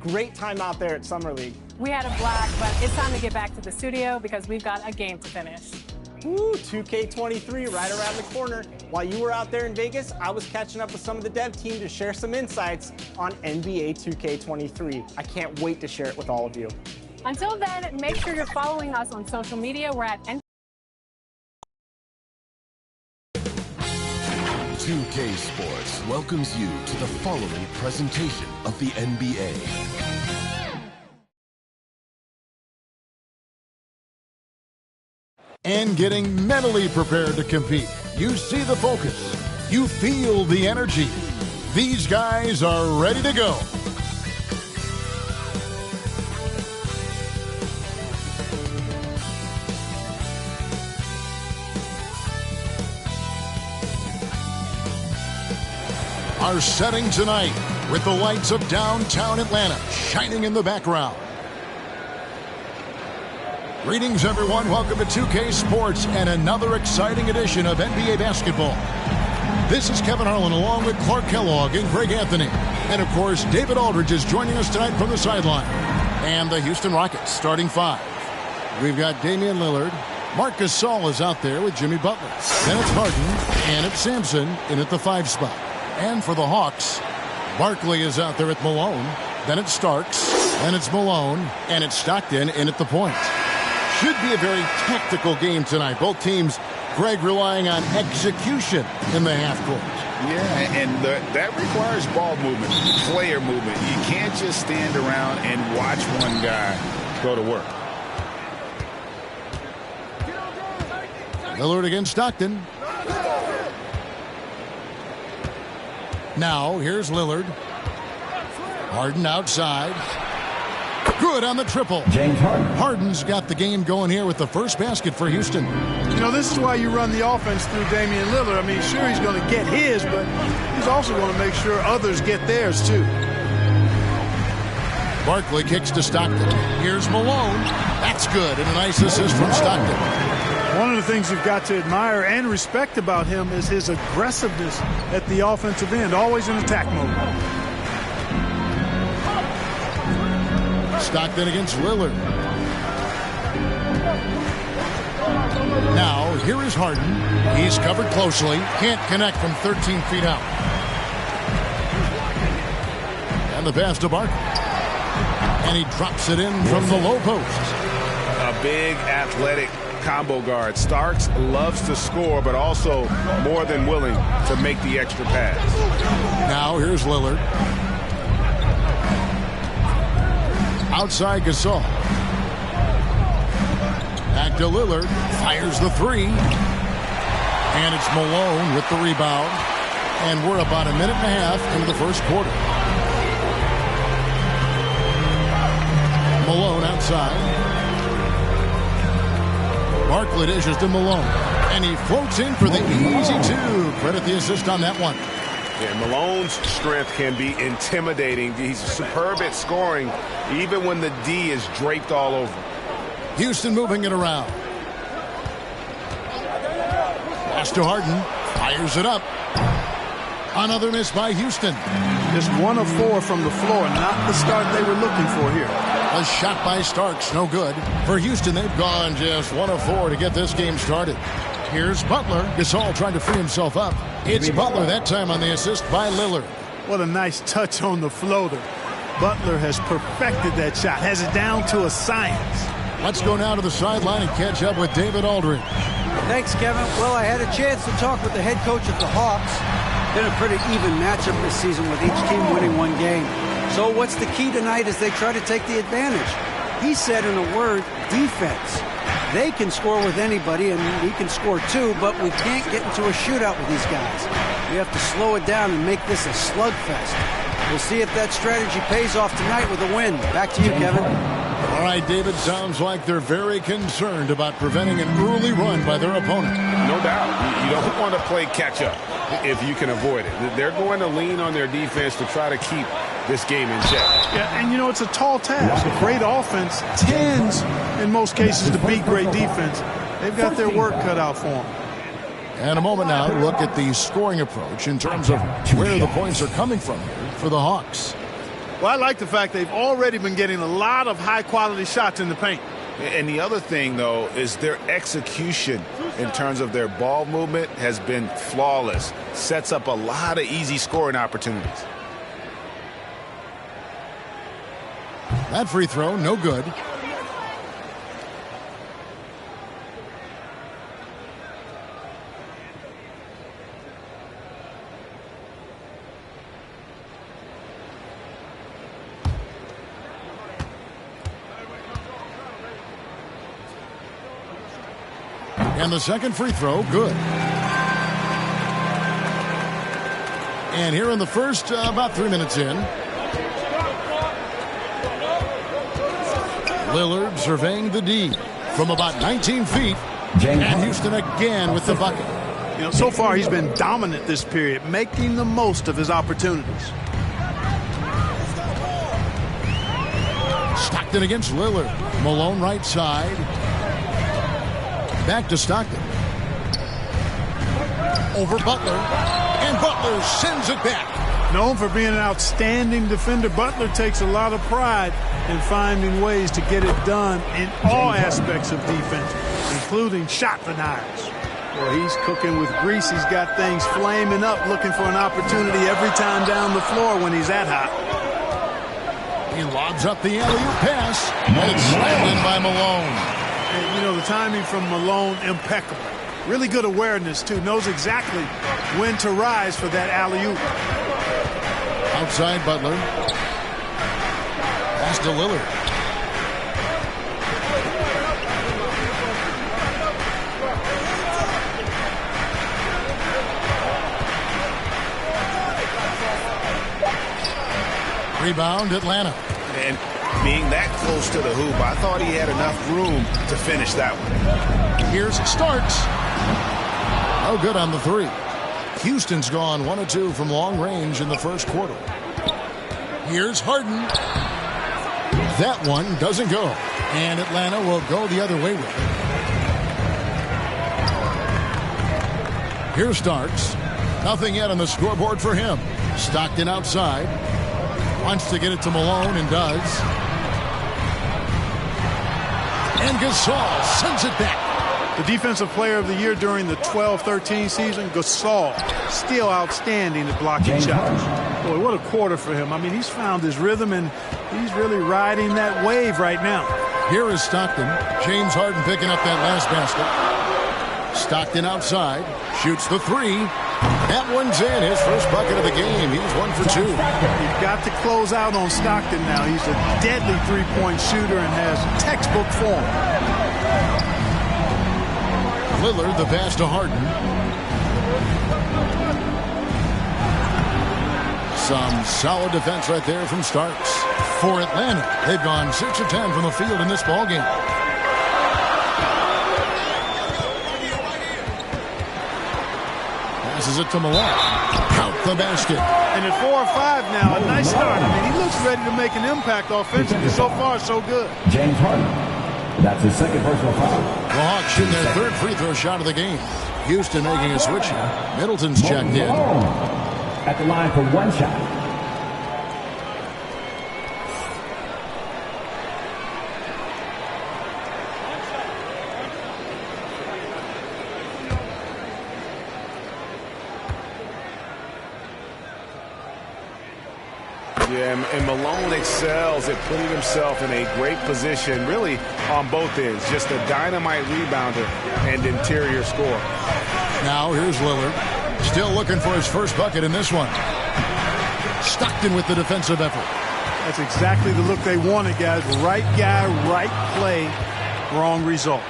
Great time out there at Summer League. We had a blast, but it's time to get back to the studio because we've got a game to finish. Woo, 2K23 right around the corner. While you were out there in Vegas, I was catching up with some of the dev team to share some insights on NBA 2K23. I can't wait to share it with all of you. Until then, make sure you're following us on social media. We're at 2K Sports welcomes you to the following presentation of the NBA. And getting mentally prepared to compete. You see the focus. You feel the energy. These guys are ready to go. Our setting tonight with the lights of downtown Atlanta shining in the background. Greetings, everyone. Welcome to 2K Sports and another exciting edition of NBA basketball. This is Kevin Harlan along with Clark Kellogg and Greg Anthony. And, of course, David Aldridge is joining us tonight from the sideline. And the Houston Rockets starting five. We've got Damian Lillard. Marc Gasol is out there with Jimmy Butler. Then it's Harden and it's Sampson in at the 5 spot. And for the Hawks, Barkley is out there at Malone. Then it's Starks. Then it's Malone. And it's Stockton in at the point. Should be a very tactical game tonight. Both teams, Greg, relying on execution in the half court. Yeah, and that requires ball movement, player movement. You can't just stand around and watch one guy go to work. Lillard against Stockton. Now, here's Lillard. Harden outside. Good on the triple. James Harden. Harden's got the game going here with the first basket for Houston. You know, this is why you run the offense through Damian Lillard. I mean, sure, he's going to get his, but he's also going to make sure others get theirs, too. Barkley kicks to Stockton. Here's Malone. That's good, and a nice assist from Stockton. One of the things you've got to admire and respect about him is his aggressiveness at the offensive end, always in attack mode. Stockton against Lillard. Now, here is Harden. He's covered closely. Can't connect from 13 feet out. And the pass to Barkley. And he drops it in from the low post. A big athletic combo guard. Starks loves to score, but also more than willing to make the extra pass. Now, here's Lillard. Outside Gasol. Back to Lillard. Fires the three. And it's Malone with the rebound. And we're about a minute and a half into the first quarter. Malone outside. Barkley dishes to Malone. And he floats in for the easy two. Credit the assist on that one. Yeah, Malone's strength can be intimidating. He's superb at scoring, even when the D is draped all over. Houston moving it around. Pass to Harden. Fires it up. Another miss by Houston. Just 1 of 4 from the floor, not the start they were looking for here. A shot by Starks, no good. For Houston, they've gone just 1 of 4 to get this game started. Here's Butler. Gasol trying to free himself up. It's Butler that time on the assist by Lillard. What a nice touch on the floater. Butler has perfected that shot, has it down to a science. Let's go now to the sideline and catch up with David Aldridge. Thanks, Kevin. Well, I had a chance to talk with the head coach of the Hawks. Been a pretty even matchup this season with each team winning one game. So what's the key tonight as they try to take the advantage? He said in a word, defense. They can score with anybody, and we can score too, but we can't get into a shootout with these guys. We have to slow it down and make this a slugfest. We'll see if that strategy pays off tonight with a win. Back to you, Kevin. All right, David, sounds like they're very concerned about preventing an early run by their opponent. No doubt. You don't want to play catch-up if you can avoid it. They're going to lean on their defense to try to keep this game in check. Yeah, and you know, it's a tall task. A great offense tends, in most cases, to beat great defense. They've got their work cut out for them. And a moment now to look at the scoring approach in terms of where the points are coming from here for the Hawks. Well, I like the fact they've already been getting a lot of high-quality shots in the paint. And the other thing, though, is their execution in terms of their ball movement has been flawless. Sets up a lot of easy scoring opportunities. That free throw, no good. And the second free throw, good. And here in the first, about 3 minutes in. Lillard surveying the D from about 19 feet. And Houston again with the bucket. You know, so far he's been dominant this period, making the most of his opportunities. Stockton against Lillard. Malone right side. Back to Stockton. Over Butler. And Butler sends it back. Known for being an outstanding defender, Butler takes a lot of pride in finding ways to get it done in all aspects of defense, including shot deniers. Well, he's cooking with grease. He's got things flaming up, looking for an opportunity every time down the floor when he's that hot. He lobs up the alley-oop pass. And it's slammed in by Malone. And, you know, the timing from Malone, impeccable. Really good awareness, too. Knows exactly when to rise for that alley-oop. Outside Butler. Pass to Lillard. Rebound, Atlanta. And being that close to the hoop, I thought he had enough room to finish that one. Here's Starks. No good on the three. Houston's gone 1 of 2 from long range in the first quarter. Here's Harden. That one doesn't go. And Atlanta will go the other way with it. Here's Starks. Nothing yet on the scoreboard for him. Stockton outside. Wants to get it to Malone and does. And Gasol sends it back. The defensive player of the year during the 12-13 season, Gasol, still outstanding at blocking shots. Boy, what a quarter for him. I mean, he's found his rhythm, and he's really riding that wave right now. Here is Stockton. James Harden picking up that last basket. Stockton outside. Shoots the three. That one's in. His first bucket of the game. He's 1 for 2. You've got to close out on Stockton now. He's a deadly three-point shooter and has textbook form. Lillard, the pass to Harden. Some solid defense right there from Starks. For Atlanta, they've gone 6 of 10 from the field in this ballgame. Passes it to Malone. Count the basket. And at 4 or 5 now, a nice start. I mean, he looks ready to make an impact offensively. So far, so good. James Harden. That's his second personal foul. The Hawks shooting their third free throw shot of the game. Houston making a switch here. Middleton's checked in. At the line for one shot. Yeah, and Malone excels at putting himself in a great position, really on both ends. Just a dynamite rebounder and interior scorer. Now here's Lillard. Still looking for his first bucket in this one. Stockton with the defensive effort. That's exactly the look they wanted, guys. Right guy, right play, wrong result.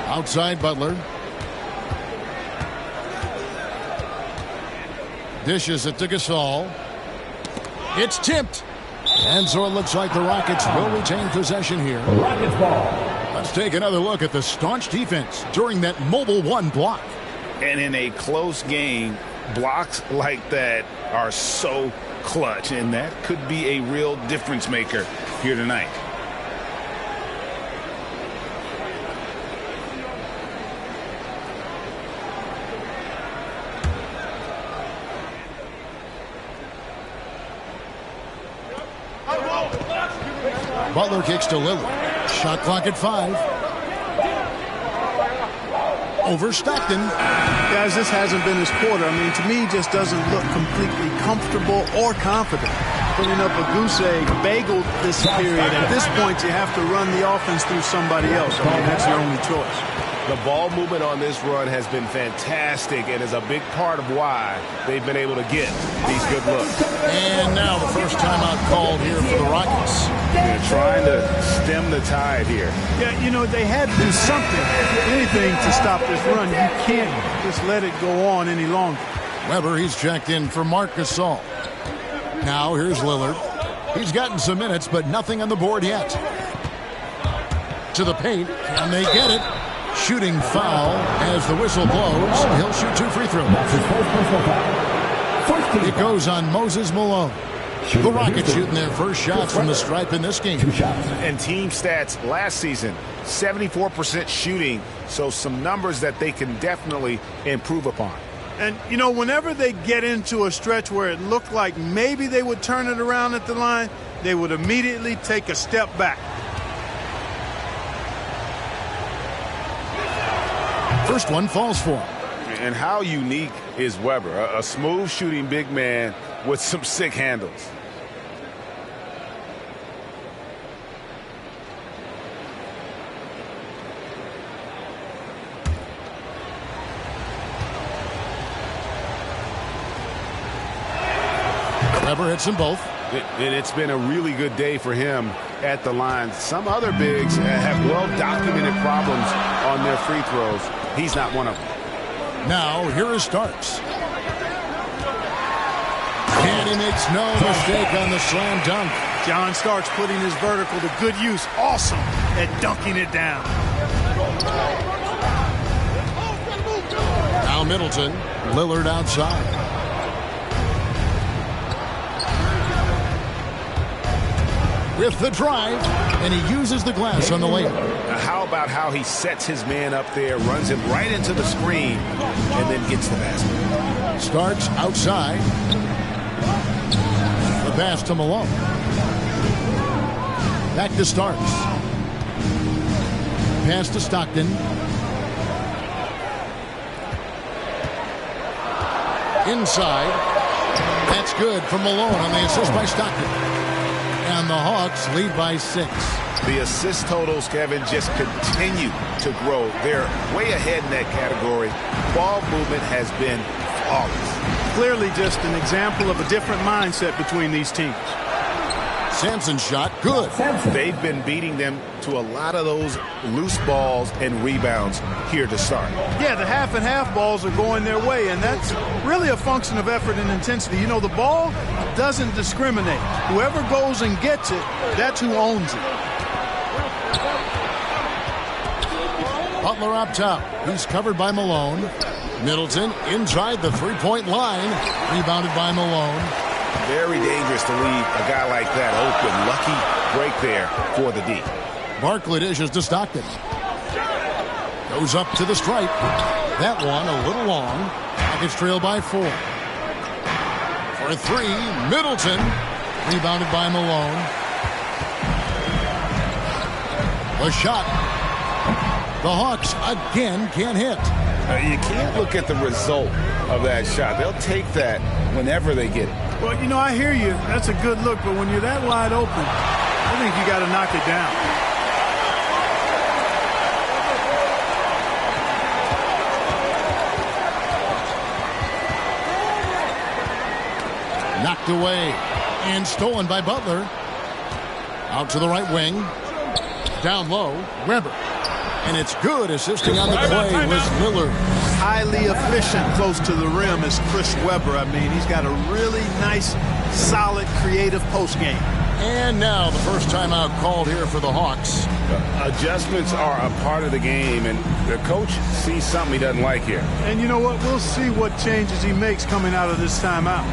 Outside Butler. Dishes it to Gasol. It's tipped. And so it looks like the Rockets will retain possession here. Rockets ball. Let's take another look at the staunch defense during that mobile one block. And in a close game, blocks like that are so clutch, and that could be a real difference maker here tonight. Butler kicks to Lillard. Shot clock at 5. Over Stockton. Guys, this hasn't been his quarter. I mean, to me, he just doesn't look completely comfortable or confident. Putting up a goose egg, bageled this period. At this point, you have to run the offense through somebody else. I mean, that's your only choice. The ball movement on this run has been fantastic and is a big part of why they've been able to get these good looks. And now the first timeout called here for the Rockets. They're trying to stem the tide here. Yeah, you know, they had to do something, anything to stop this run. You can't just let it go on any longer. Weber, he's checked in for Marc Gasol. Now here's Lillard. He's gotten some minutes, but nothing on the board yet. To the paint, and they get it. Shooting foul as the whistle blows. He'll shoot 2 free throws. It goes on Moses Malone. The Rockets shooting their first shots from the stripe in this game. And team stats last season, 74% shooting, so some numbers that they can definitely improve upon. And, you know, whenever they get into a stretch where it looked like maybe they would turn it around at the line, they would immediately take a step back. First one falls for him. And how unique is Weber? A smooth shooting big man with some sick handles. Weber hits them both. And it's been a really good day for him at the line. Some other bigs have well-documented problems on their free throws. He's not one of them. Now, here is Starks. And he makes no mistake on the slam dunk. John Starks putting his vertical to good use. Awesome at dunking it down. Now Middleton. Lillard outside. With the drive, and he uses the glass on the layup. How about how he sets his man up there, runs him right into the screen, and then gets the basket. Starks outside. The pass to Malone. Back to Starks. Pass to Stockton. Inside. That's good from Malone on the assist by Stockton. And the Hawks lead by 6. The assist totals, Kevin, just continue to grow. They're way ahead in that category. Ball movement has been flawless. Clearly just an example of a different mindset between these teams. Sampson's shot, good. They've been beating them to a lot of those loose balls and rebounds here to start. Yeah, the half and half balls are going their way, and that's really a function of effort and intensity. You know, the ball doesn't discriminate. Whoever goes and gets it, that's who owns it. Butler up top. He's covered by Malone. Middleton inside the three-point line. Rebounded by Malone. Very dangerous to leave a guy like that open. Lucky break there for the D. Barkley dishes to Stockton. Goes up to the stripe. That one a little long. Rockets trail by 4. For 3, Middleton. Rebounded by Malone. The shot. The Hawks again can't hit. You can't look at the result of that shot. They'll take that whenever they get it. Well, you know, I hear you. That's a good look, but when you're that wide open, I think you got to knock it down. Knocked away and stolen by Butler. Out to the right wing. Down low, Weber. And it's good. Assisting on the play was Lillard. Highly efficient close to the rim is Chris Weber. I mean, he's got a really nice, solid, creative post game. And now the first timeout called here for the Hawks. Adjustments are a part of the game, and the coach sees something he doesn't like here. And you know what? We'll see what changes he makes coming out of this timeout.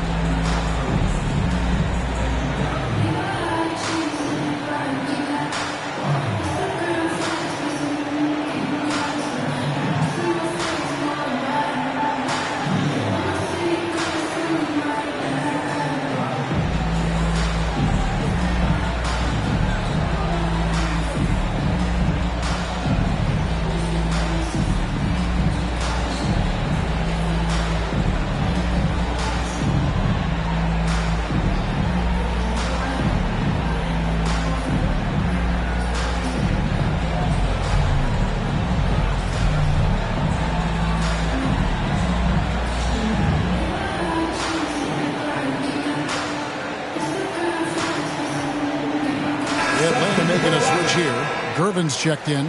making a switch here. Gervin's checked in.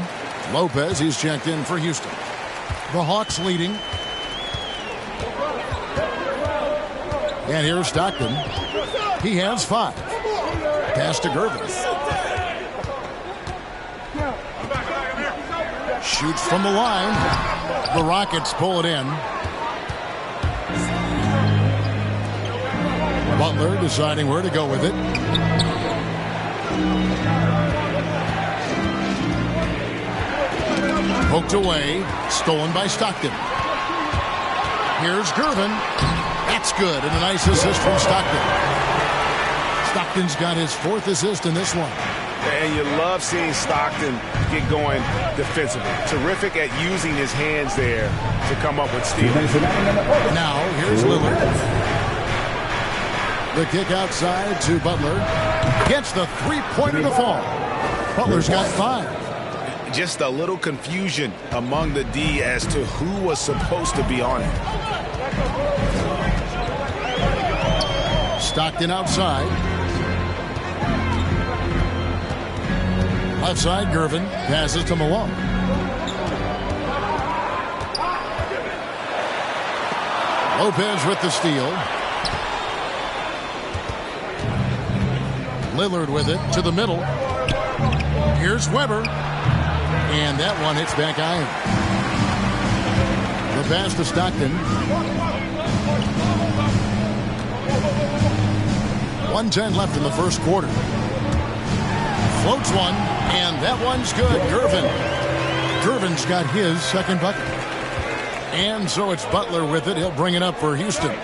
Lopez, he's checked in for Houston. The Hawks leading. And here's Stockton. He has 5. Pass to Gervin. Shoots from the line. The Rockets pull it in. Butler deciding where to go with it. Poked away. Stolen by Stockton. Here's Gervin. That's good. And a nice assist from Stockton. Stockton's got his 4th assist in this one. And you love seeing Stockton get going defensively. Terrific at using his hands there to come up with steals. Now, here's Lillard. The kick outside to Butler. Gets the 3-pointer to fall. Butler's got 5. Just a little confusion among the D as to who was supposed to be on it. Stockton outside. Left side, Gervin passes to Malone. Lopez with the steal. Lillard with it to the middle. Here's Weber. And that one hits back iron. The pass to Stockton. 1:10 left in the first quarter. Floats one, and that one's good. Gervin's got his 2nd bucket. And so it's Butler with it. He'll bring it up for Houston.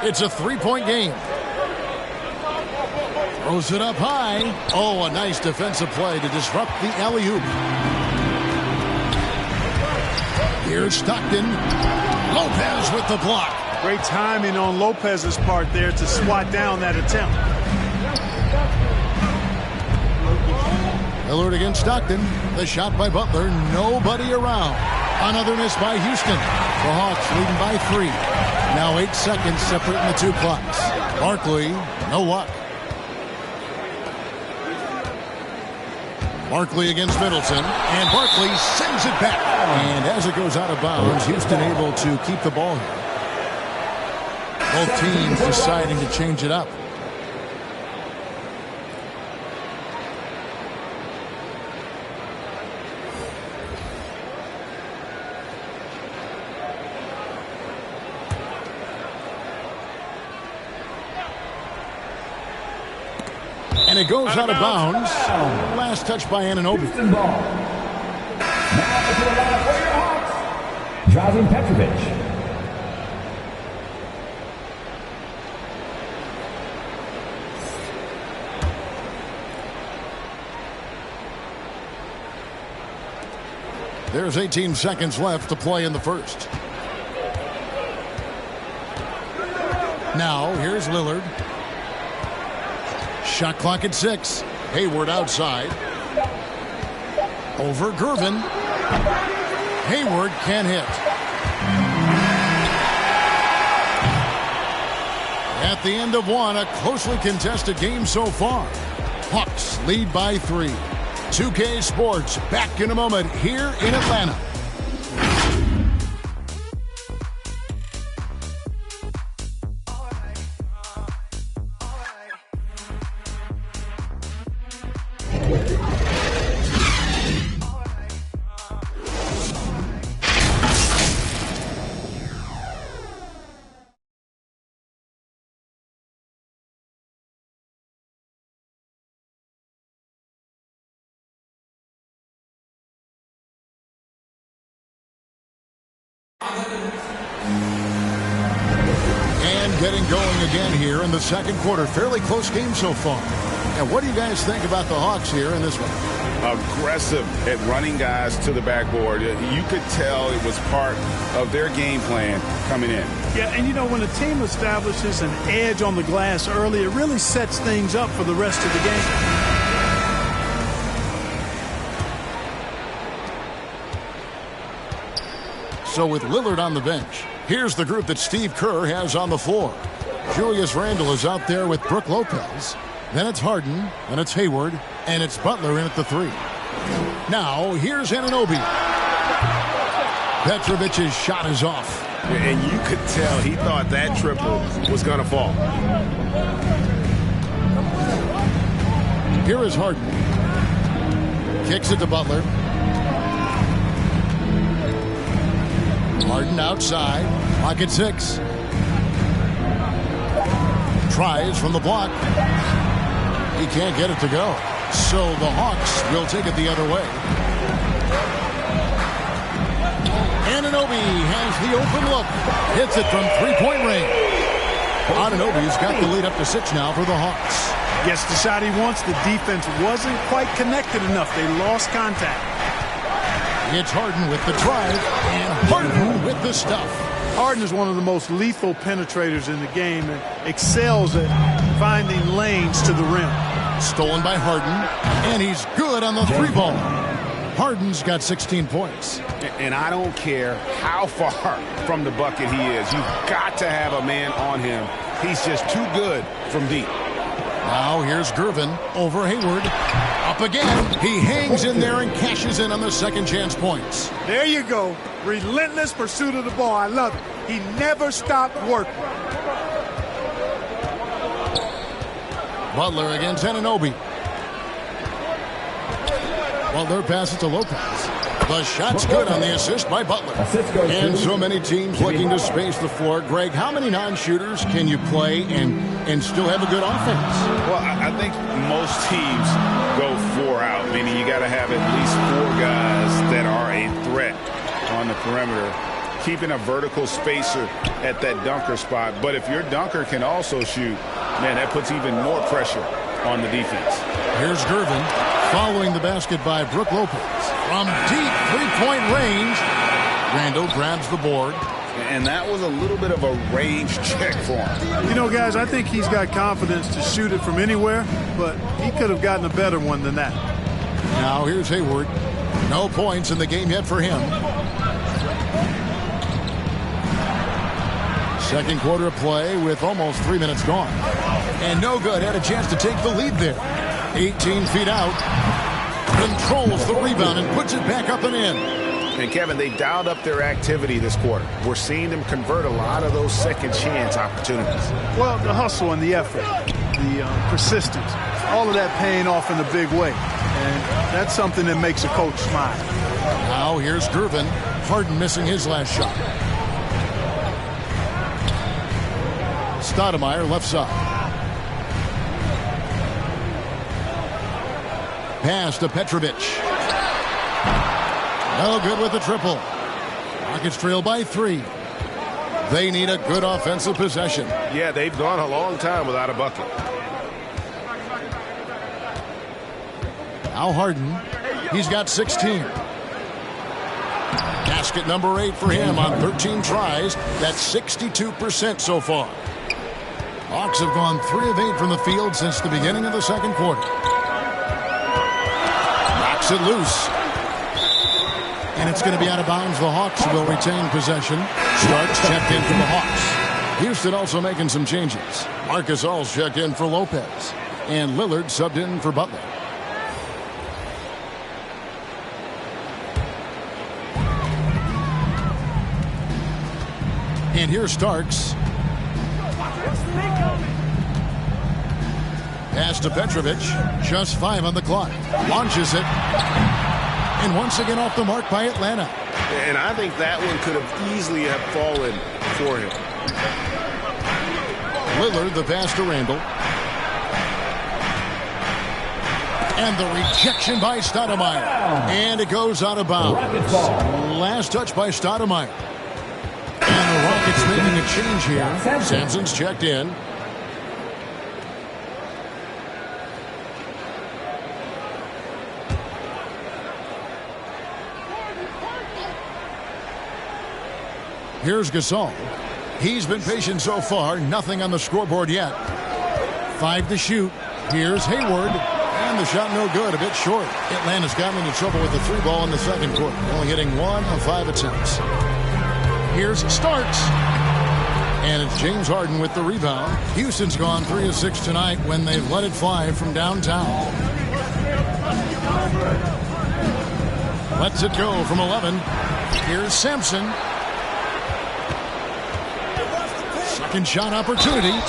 It's a 3-point game. Throws it up high. Oh, a nice defensive play to disrupt the alley-oop. Here's Stockton. Lopez with the block. Great timing on Lopez's part there to swat down that attempt. Lillard against Stockton. The shot by Butler. Nobody around. Another miss by Houston. The Hawks leading by 3. Now 8 seconds separating the 2 clocks. Barkley, no luck. Barkley against Middleton. And Barkley sends it back. And as it goes out of bounds, Houston able to keep the ball here. Both teams deciding to change it up. And it goes out of bounds. Last touch by Anunoby. Now to the line for your Hawks, Drazen Petrovic. There's 18 seconds left to play in the first. Now, here's Lillard. Shot clock at 6. Hayward outside. Over Gervin. Hayward can't hit. At the end of one, a closely contested game so far. Hawks lead by 3. 2K Sports back in a moment here in Atlanta. And getting going again here in the second quarter. Fairly close game so far. And what do you guys think about the Hawks here in this one? Aggressive at running guys to the backboard. You could tell it was part of their game plan coming in. Yeah, and you know, when a team establishes an edge on the glass early, it really sets things up for the rest of the game. So with Lillard on the bench, here's the group that Steve Kerr has on the floor. Julius Randle is out there with Brook Lopez. Then it's Harden, and it's Hayward, and it's Butler in at the 3. Now, here's Anunoby. Petrovic's shot is off. And you could tell he thought that triple was going to fall. Here is Harden. Kicks it to Butler. Harden outside. Pocket 6. Tries from the block. He can't get it to go. So the Hawks will take it the other way. Anunoby has the open look. Hits it from three-point range. Anunoby's got the lead up to 6 now for the Hawks. Gets the shot he wants. The defense wasn't quite connected enough. They lost contact. It's Harden with the drive and Harden with the stuff. Harden is one of the most lethal penetrators in the game and excels at finding lanes to the rim. Stolen by Harden, and he's good on the 3-ball. Harden's got 16 points. And I don't care how far from the bucket he is. You've got to have a man on him. He's just too good from deep. Now here's Gervin over Hayward. Up again. He hangs in there and cashes in on the second chance points. There you go. Relentless pursuit of the ball. I love it. He never stopped working. Butler against Anunoby. Butler passes to Lopez. The shot's good on the assist by Butler. And so many teams looking to space the floor. Greg, how many non-shooters can you play and still have a good offense? Well, I think most teams go 4 out, meaning you got to have at least 4 guys that are a threat on the perimeter, keeping a vertical spacer at that dunker spot. But if your dunker can also shoot, man, that puts even more pressure on the defense. Here's Gervin following the basket by Brook Lopez. From deep 3-point range, Randall grabs the board. And that was a little bit of a range check for him. You know, guys, I think he's got confidence to shoot it from anywhere, but he could have gotten a better one than that. Now here's Hayward. No points in the game yet for him. Second quarter of play with almost 3 minutes gone. And no good. Had a chance to take the lead there. 18 feet out. Controls the rebound and puts it back up and in. And Kevin, they dialed up their activity this quarter. We're seeing them convert a lot of those second chance opportunities. Well, the hustle and the effort, the persistence, all of that paying off in a big way. And that's something that makes a coach smile. Now here's Gervin. Harden missing his last shot. Stoudemire left side. Pass to Petrovic. No good with the triple. Rockets trail by 3. They need a good offensive possession. Yeah, they've gone a long time without a bucket. Now Harden. He's got 16. Basket number 8 for him on 13 tries. That's 62% so far. Hawks have gone 3 of 8 from the field since the beginning of the second quarter. Knocks it loose. And it's going to be out of bounds. The Hawks will retain possession. Starks checked in for the Hawks. Houston also making some changes. Marcus All's checked in for Lopez. And Lillard subbed in for Butler. And here's Starks. Pass to Petrovic. Just 5 on the clock. Launches it. And once again off the mark by Atlanta. And I think that one could have easily have fallen for him. Lillard, the pass to Randall. And the rejection by Stoudemire. And it goes out of bounds. Last touch by Stoudemire. And the Rockets making a change here. Sampson's checked in. Here's Gasol. He's been patient so far. Nothing on the scoreboard yet. 5 to shoot. Here's Hayward. And the shot no good. A bit short. Atlanta's gotten into trouble with the 3-ball in the second quarter. Only hitting 1 of 5 attempts. Here's Starks. And it's James Harden with the rebound. Houston's gone 3 of 6 tonight when they've let it fly from downtown. Lets it go from 11. Here's Sampson. Second shot opportunity.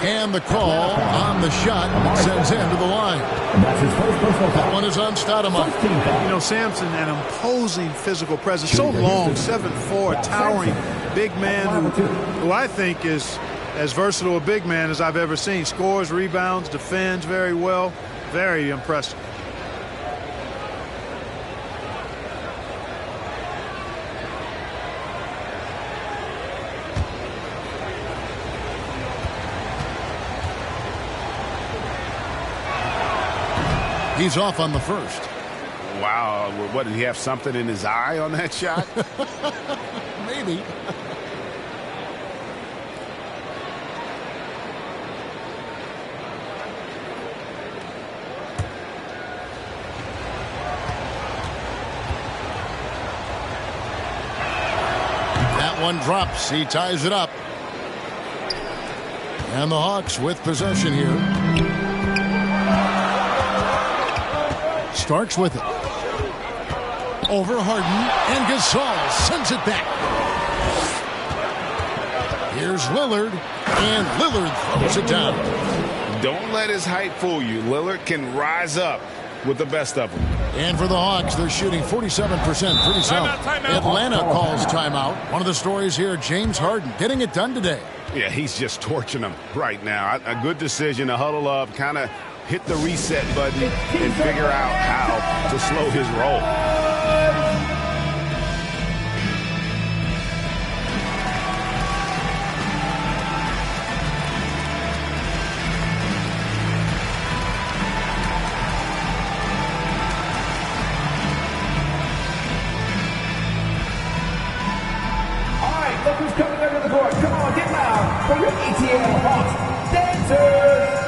And the call on the shot sends him to the line. That one is on Stoudemire. You know, Sampson, an imposing physical presence. So long, 7'4", towering big man who I think is as versatile a big man as I've ever seen. Scores, rebounds, defends very well. Very impressive. He's off on the first. Wow. What, did he have something in his eye on that shot? Maybe. That one drops. He ties it up. And the Hawks with possession here. Starks with it. Over Harden, and Gasol sends it back. Here's Lillard, and Lillard throws it down. Don't let his height fool you. Lillard can rise up with the best of them. And for the Hawks, they're shooting 47%, pretty solid. Atlanta calls timeout. One of the stories here, James Harden getting it done today. Yeah, he's just torching them right now. A good decision to huddle up, kind of hit the reset button and figure out how to slow his roll. All right, look who's coming under the board. Come on, get loud for your ETL Hawks dancers.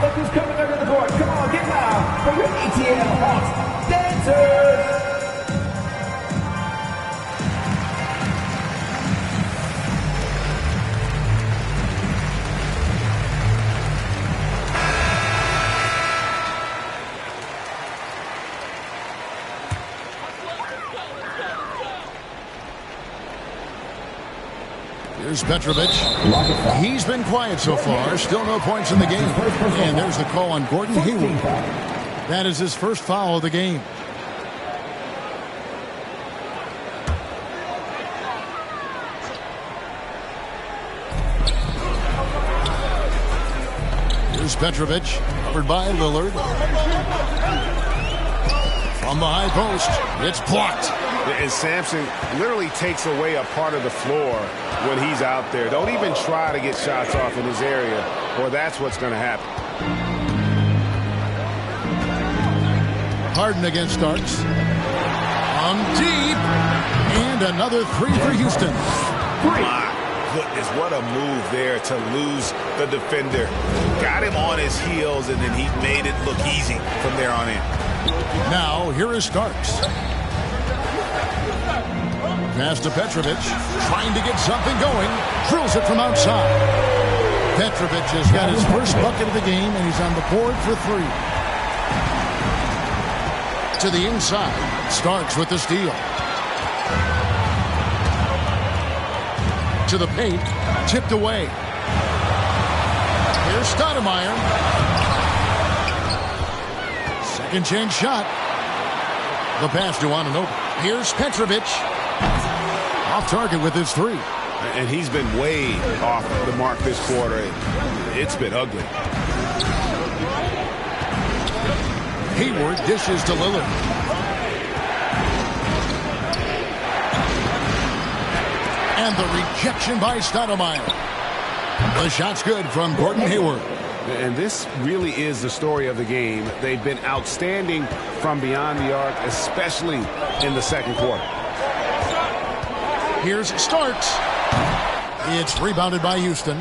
Look who's coming under the board. Come on, get loud for your ETL Hawks dancers. Here's Petrovic. He's been quiet so far. Still no points in the game. And there's the call on Gordon Hayward. That is his first foul of the game. Here's Petrovic. Covered by Lillard. From the high post. It's blocked. And Sampson literally takes away a part of the floor when he's out there. Don't even try to get shots off in his area, or that's what's going to happen. Harden against Starks. On deep. And another three for Houston. My goodness, what a move there to lose the defender. Got him on his heels, and then he made it look easy from there on in. Now, here is Starks. Pass to Petrovic, trying to get something going. Drills it from outside. Petrovic has got his first bucket of the game, and he's on the board for three. To the inside. Starks with the steal. To the paint. Tipped away. Here's Stoudemire. Second chance shot. The pass to Anunoby. Here's Petrovic. Off target with his three. And he's been way off the mark this quarter. It's been ugly. Hayward dishes to Lillard. And the rejection by Stoudemire. The shot's good from Gordon Hayward. And this really is the story of the game. They've been outstanding from beyond the arc, especially in the second quarter. Here's Starks. It's rebounded by Houston.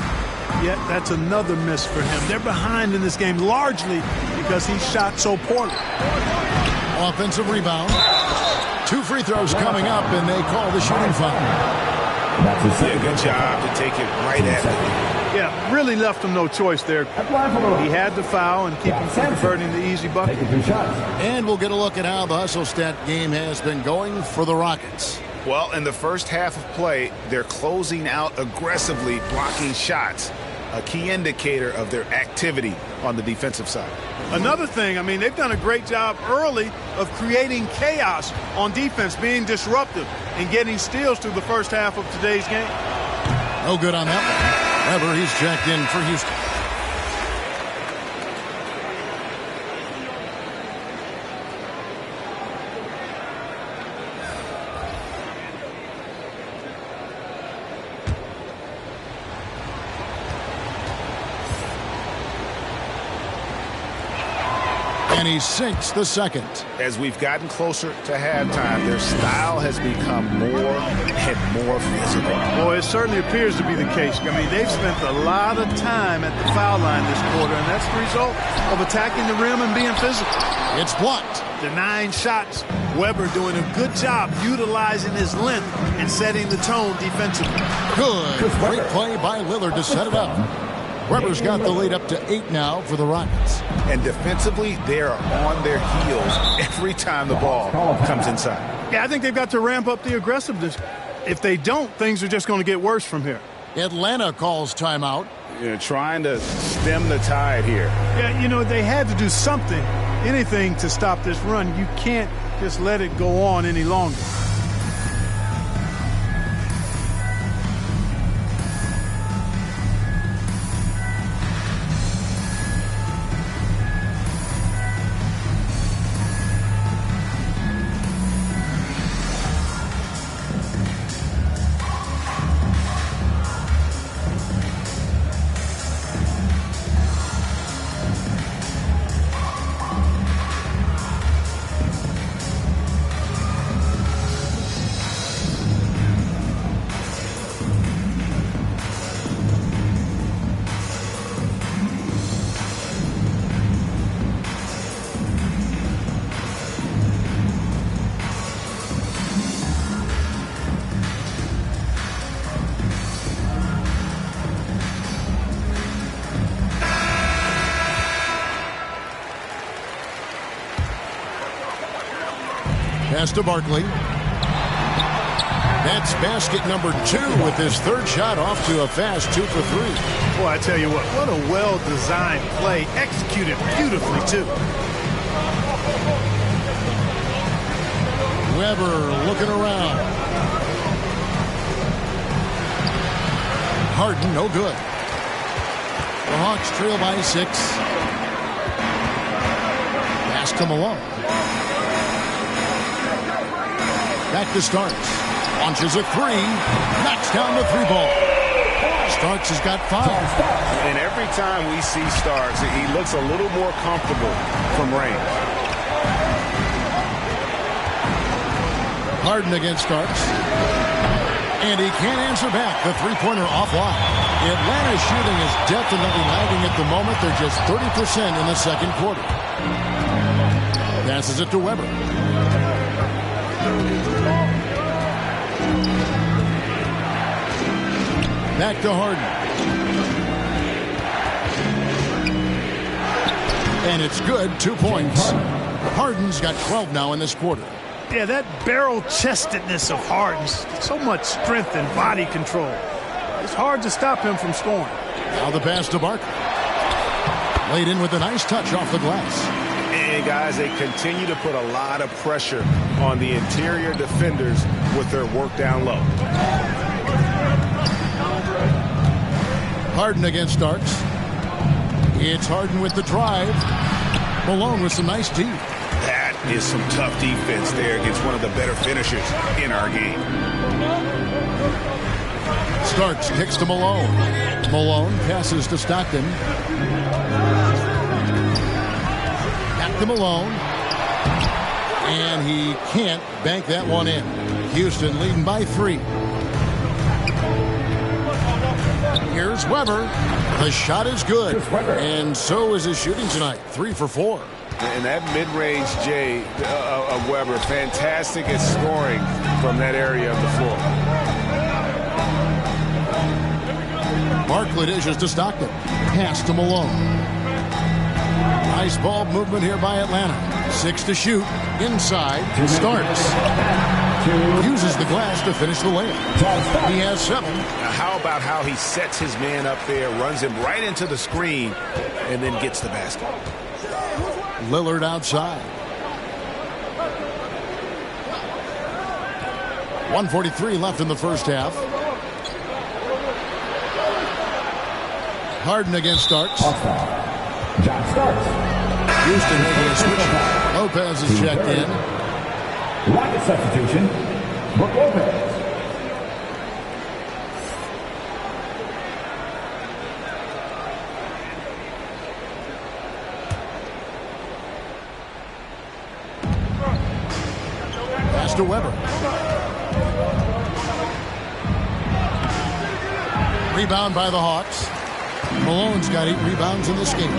Yeah, that's another miss for him. They're behind in this game largely because he shot so poorly. Offensive rebound. 2 free throws coming up, and they call the shooting foul. Yeah, good job to take it right at him. Yeah, really left him no choice there. He had to foul and keep him from converting the easy bucket. And we'll get a look at how the hustle stat game has been going for the Rockets. Well, in the first half of play, they're closing out aggressively, blocking shots, a key indicator of their activity on the defensive side. Another thing, I mean, they've done a great job early of creating chaos on defense, being disruptive and getting steals through the first half of today's game. No good on that one. Weber, he's checked in for Houston. And he sinks the second. As we've gotten closer to halftime, their style has become more and more physical. Well, it certainly appears to be the case. I mean, they've spent a lot of time at the foul line this quarter, and that's the result of attacking the rim and being physical. It's blocked. Denying shots. Weber doing a good job utilizing his length and setting the tone defensively. Good. Great play by Lillard to set it up. Weber's got the lead up to 8 now for the Rockets. And defensively, they are on their heels every time the ball comes inside. Yeah, I think they've got to ramp up the aggressiveness. If they don't, things are just going to get worse from here. Atlanta calls timeout. You know, trying to stem the tide here. Yeah, you know, they had to do something, anything to stop this run. You can't just let it go on any longer. Pass to Barkley. That's basket number 2 with his third shot off to a fast 2 for 3. Boy, I tell you what a well-designed play, executed beautifully, too. Weber looking around. Harden, no good. The Hawks trail by 6. Pass to Malone. Back to Starks. Launches a 3. Knocks down the 3-ball. Starks has got 5. And every time we see Starks, he looks a little more comfortable from range. Harden against Starks. And he can't answer back. The 3-pointer offline. Atlanta's shooting is definitely lagging at the moment. They're just 30% in the second quarter. Passes it to Weber. Back to Harden. And it's good. 2 points. Harden's got 12 now in this quarter. Yeah, that barrel-chestedness of Harden's, so much strength and body control. It's hard to stop him from scoring. Now the pass to Barkley. Laid in with a nice touch off the glass. And guys, they continue to put a lot of pressure on the interior defenders with their work down low. Harden against Starks. It's Harden with the drive. Malone with some nice D. That is some tough defense there against one of the better finishers in our game. Starks kicks to Malone. Malone passes to Stockton. Back to Malone. And he can't bank that one in. Houston leading by 3. Here's Weber. The shot is good. And so is his shooting tonight. 3 for 4. And that mid-range J of Weber, fantastic at scoring from that area of the floor. Barkley dishes to Stockton. Pass to Malone. Nice ball movement here by Atlanta. 6 to shoot. Inside. Starks. Uses the glass to finish the layup. He has 7. Now how about how he sets his man up there, runs him right into the screen, and then gets the basket. Lillard outside. 1:43 left in the first half. Harden against Starks. John Starks. Houston making a switch. Lopez is checked in. Rocket substitution. Brook Lopez. Pass to Weber. Rebound by the Hawks. Malone's got 8 rebounds in this game.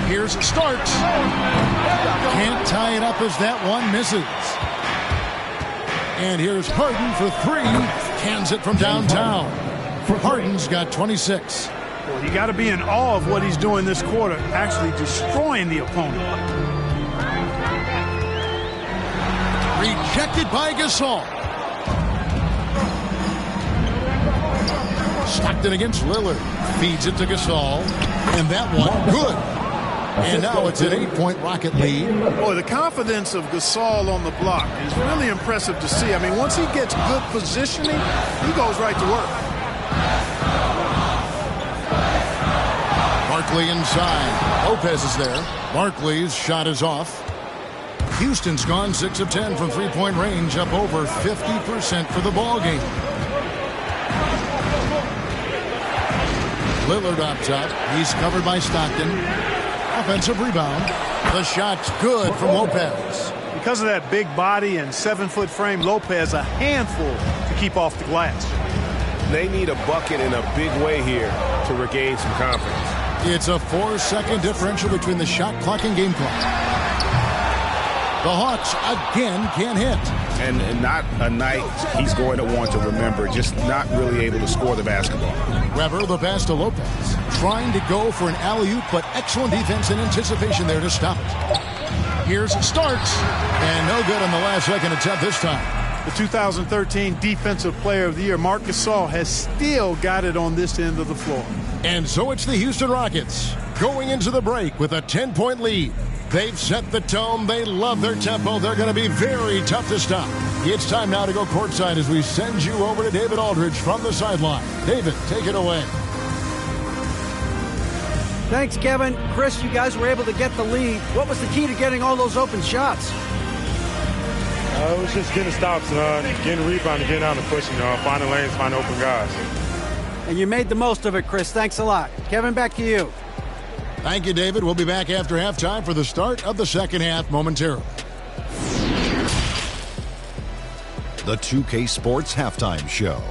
Here's Starks. Can't tie it up as that one misses. And here's Harden for 3. Cans it from downtown. Harden's got 26. Well, you got to be in awe of what he's doing this quarter, actually destroying the opponent. Rejected by Gasol. Stockton against Lillard. Feeds it to Gasol. And that one, good. And now it's an 8-point Rocket lead. Boy, the confidence of Gasol on the block is really impressive to see. I mean, once he gets good positioning, he goes right to work. Barkley inside. Lopez is there. Barkley's shot is off. Houston's gone 6 of 10 from three-point range, up over 50% for the ball game. Lillard up top. He's covered by Stockton. Offensive rebound. The shot's good from Lopez. Because of that big body and 7-foot frame, Lopez a handful to keep off the glass. They need a bucket in a big way here to regain some confidence. It's a 4-second differential between the shot clock and game clock. The Hawks again can't hit. And not a night he's going to want to remember, just not really able to score the basketball. Weber, the pass to Lopez. Trying to go for an alley-oop, but excellent defense and anticipation there to stop it. Here's Starks. And no good on the last second attempt this time. The 2013 Defensive Player of the Year, Marc Gasol, has still got it on this end of the floor. And so it's the Houston Rockets going into the break with a 10-point lead. They've set the tone. They love their tempo. They're going to be very tough to stop. It's time now to go courtside as we send you over to David Aldridge from the sideline. David, take it away. Thanks, Kevin. Chris, you guys were able to get the lead. What was the key to getting all those open shots? It was just getting stops, getting rebound, and getting out and pushing, finding lanes, finding open guys. And you made the most of it, Chris. Thanks a lot. Kevin, back to you. Thank you, David. We'll be back after halftime for the start of the second half momentarily. The 2K Sports Halftime Show.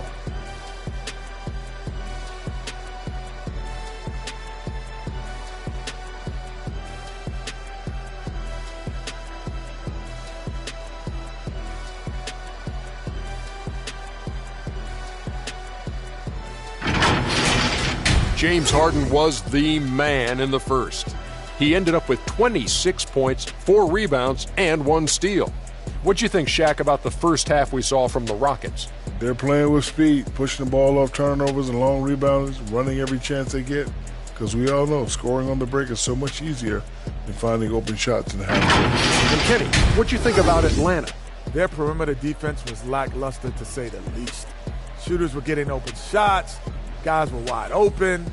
James Harden was the man in the first. He ended up with 26 points, 4 rebounds, and 1 steal. What'd you think, Shaq, about the first half we saw from the Rockets? They're playing with speed, pushing the ball off turnovers and long rebounds, running every chance they get. Because we all know scoring on the break is so much easier than finding open shots in the half court. And Kenny, what'd you think about Atlanta? Their perimeter defense was lackluster, to say the least. Shooters were getting open shots. Guys were wide open.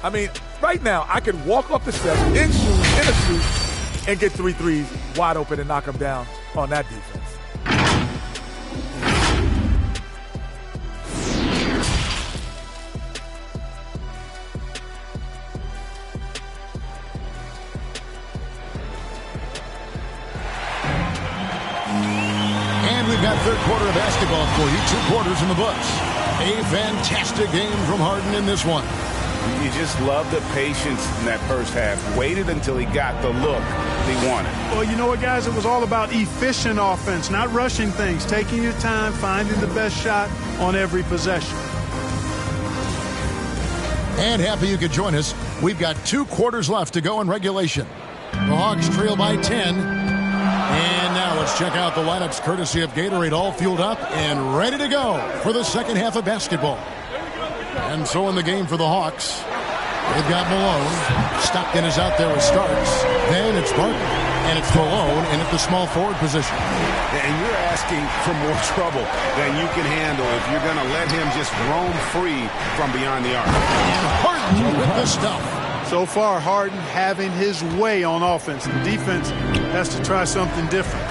I mean, right now, I could walk off the set in a suit, and get 3 threes wide open and knock them down on that defense. And we've got third quarter of basketball for you. 2 quarters in the books. A fantastic game from Harden in this one. You just love the patience in that first half. Waited until he got the look he wanted. Well, you know what, guys? It was all about efficient offense, not rushing things, taking your time, finding the best shot on every possession. And happy you could join us. We've got 2 quarters left to go in regulation. The Hawks trail by 10. And now let's check out the lineups courtesy of Gatorade, all fueled up and ready to go for the second half of basketball. And so in the game for the Hawks, they've got Malone. Stockton is out there with Starks. Then it's Barton. And it's Malone in at the small forward position. And you're asking for more trouble than you can handle if you're going to let him just roam free from beyond the arc. And Harden with the stuff. So far, Harden having his way on offense. The defense has to try something different.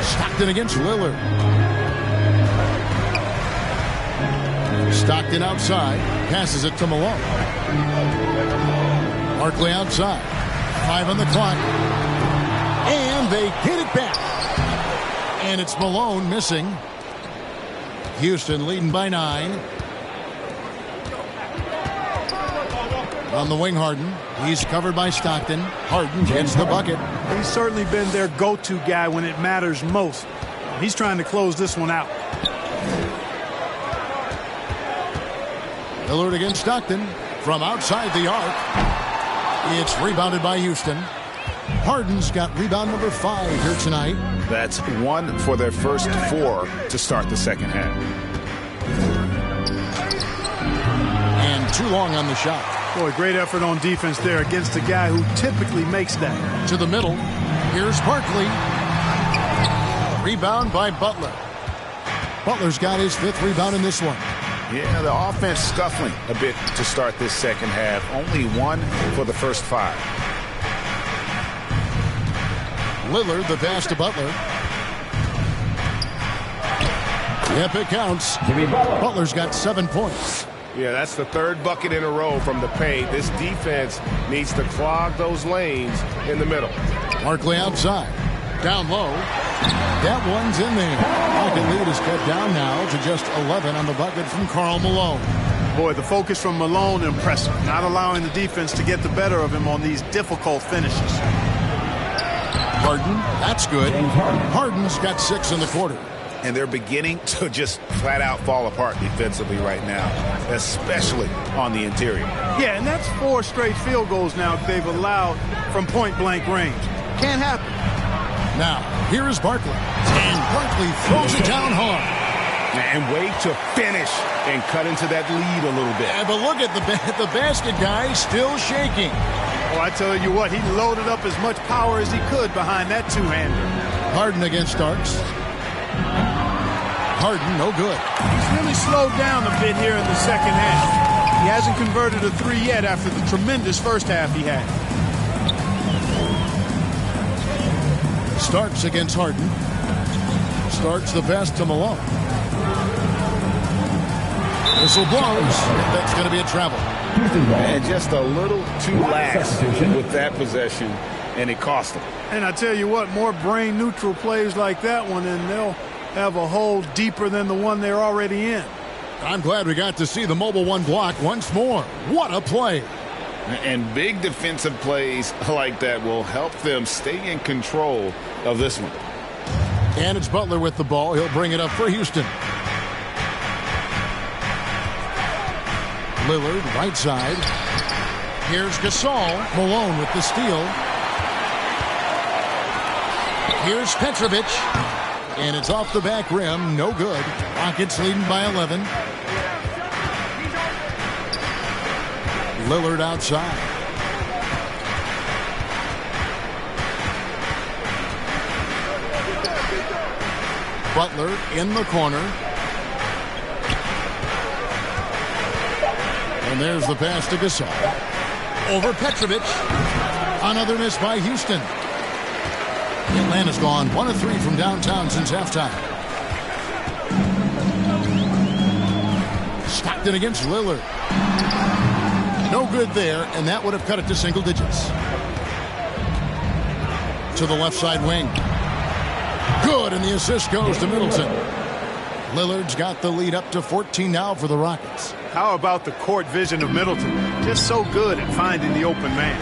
Stockton against Lillard. Stockton outside. Passes it to Malone. Barkley outside. 5 on the clock. And they get it back. And it's Malone missing. Houston leading by 9. On the wing, Harden. He's covered by Stockton. Harden gets the bucket. He's certainly been their go-to guy when it matters most. He's trying to close this one out. Lillard against Stockton from outside the arc. It's rebounded by Houston. Harden's got rebound number 5 here tonight. That's 1 for their first 4 to start the second half. And too long on the shot. Boy, great effort on defense there against a guy who typically makes that. To the middle. Here's Barkley. Rebound by Butler. Butler's got his 5th rebound in this one. Yeah, the offense scuffling a bit to start this second half. Only 1 for the first 5. Lillard, the pass to Butler. Yep, it counts. Butler's got 7 points. Yeah, that's the 3rd bucket in a row from the paint. This defense needs to clog those lanes in the middle. Barkley outside. Down low. That one's in there. Pocket lead is cut down now to just 11 on the bucket from Karl Malone. Boy, the focus from Malone impressive. Not allowing the defense to get the better of him on these difficult finishes. Harden, that's good. Harden's got 6 in the quarter. And they're beginning to just flat out fall apart defensively right now, especially on the interior. Yeah, and that's 4 straight field goals now they've allowed from point-blank range. Can't happen. Now, here is Barkley. And Barkley throws it down hard. And wait to finish and cut into that lead a little bit. Yeah, but look at the basket guy still shaking. Oh, I tell you what, he loaded up as much power as he could behind that two-hander. Harden against Starks. Harden, no good. He's really slowed down a bit here in the second half. He hasn't converted a 3 yet after the tremendous first half he had. Starks against Harden. Starks the pass to Malone. Whistle blows. That's going to be a travel. And just a little too lax with that possession, and it cost them. And I tell you what, more brain-neutral plays like that one, and they'll have a hole deeper than the one they're already in. I'm glad we got to see the mobile 1 block once more. What a play. And big defensive plays like that will help them stay in control of this one. And it's Butler with the ball. He'll bring it up for Houston. Lillard, right side. Here's Gasol. Malone with the steal. Here's Petrovic. And it's off the back rim. No good. Rockets leading by 11. Lillard outside. Butler in the corner. And there's the pass to Gasol. Over Petrovic. Another miss by Houston. Atlanta's gone 1 of 3 from downtown since halftime. Stockton against Lillard. No good there, and that would have cut it to single digits. To the left side wing. Good, and the assist goes to Middleton. Lillard's got the lead up to 14 now for the Rockets. How about the court vision of Middleton? Just so good at finding the open man.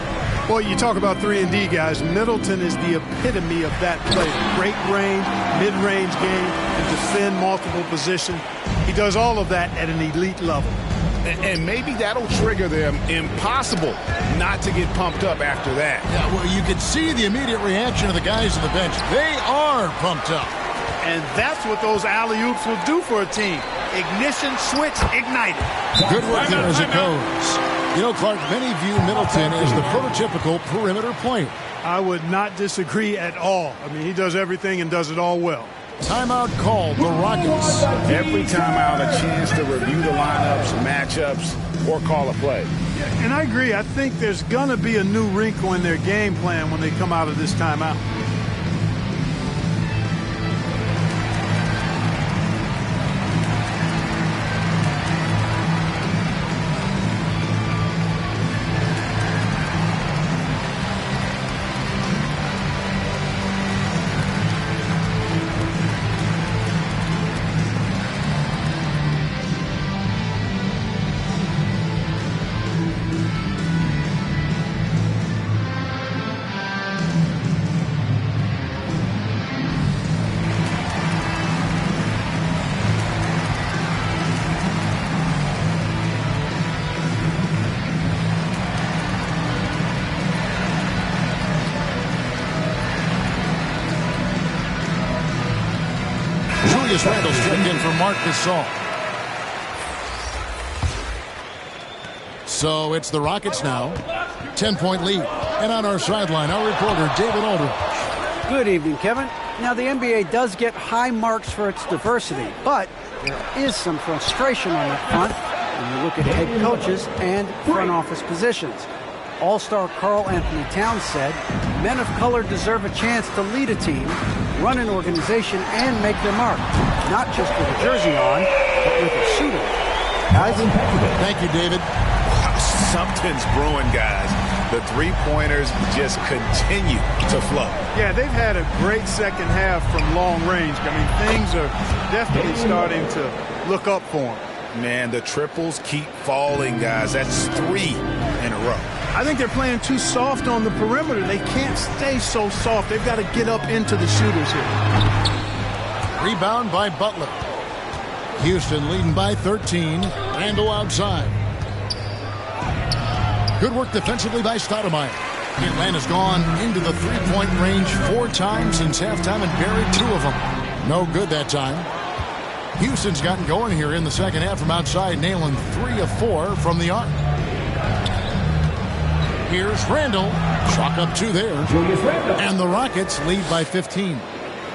Well, you talk about 3-and-D, guys. Middleton is the epitome of that player. Great range, mid-range game, and defend multiple positions. He does all of that at an elite level. And maybe that'll trigger them. Impossible not to get pumped up after that. Yeah, well, you can see the immediate reaction of the guys on the bench. They are pumped up. And that's what those alley-oops will do for a team. Ignition switch ignited. Good work there as it goes. You know, Clark, many view Middleton as the prototypical perimeter player. I would not disagree at all. I mean, he does everything and does it all well. Timeout called, the Rockets. Every timeout, a chance to review the lineups, matchups, or call a play. Yeah, and I agree. I think there's going to be a new wrinkle in their game plan when they come out of this timeout. Randall's checked in for Marc Gasol. So it's the Rockets now. 10-point lead. And on our sideline, our reporter, David Aldridge. Good evening, Kevin. Now, the NBA does get high marks for its diversity, but there is some frustration on that front when you look at head coaches and front office positions. All-star Karl Anthony Towns said, men of color deserve a chance to lead a team, run an organization, and make their mark. Not just with a jersey on, but with a suit on. Guys? Thank you, David. Something's brewing, guys. The three-pointers just continue to flow. Yeah, they've had a great second half from long range. I mean, things are definitely starting to look up for them. Man, the triples keep falling, guys. That's 3 in a row. I think they're playing too soft on the perimeter. They can't stay so soft. They've got to get up into the shooters here. Rebound by Butler. Houston leading by 13. Randall outside. Good work defensively by Stoudemire. Atlanta's gone into the three-point range 4 times since halftime and buried 2 of them. No good that time. Houston's gotten going here in the second half from outside, nailing 3 of 4 from the arc. Here's Randall. Chalk up 2 there. And the Rockets lead by 15.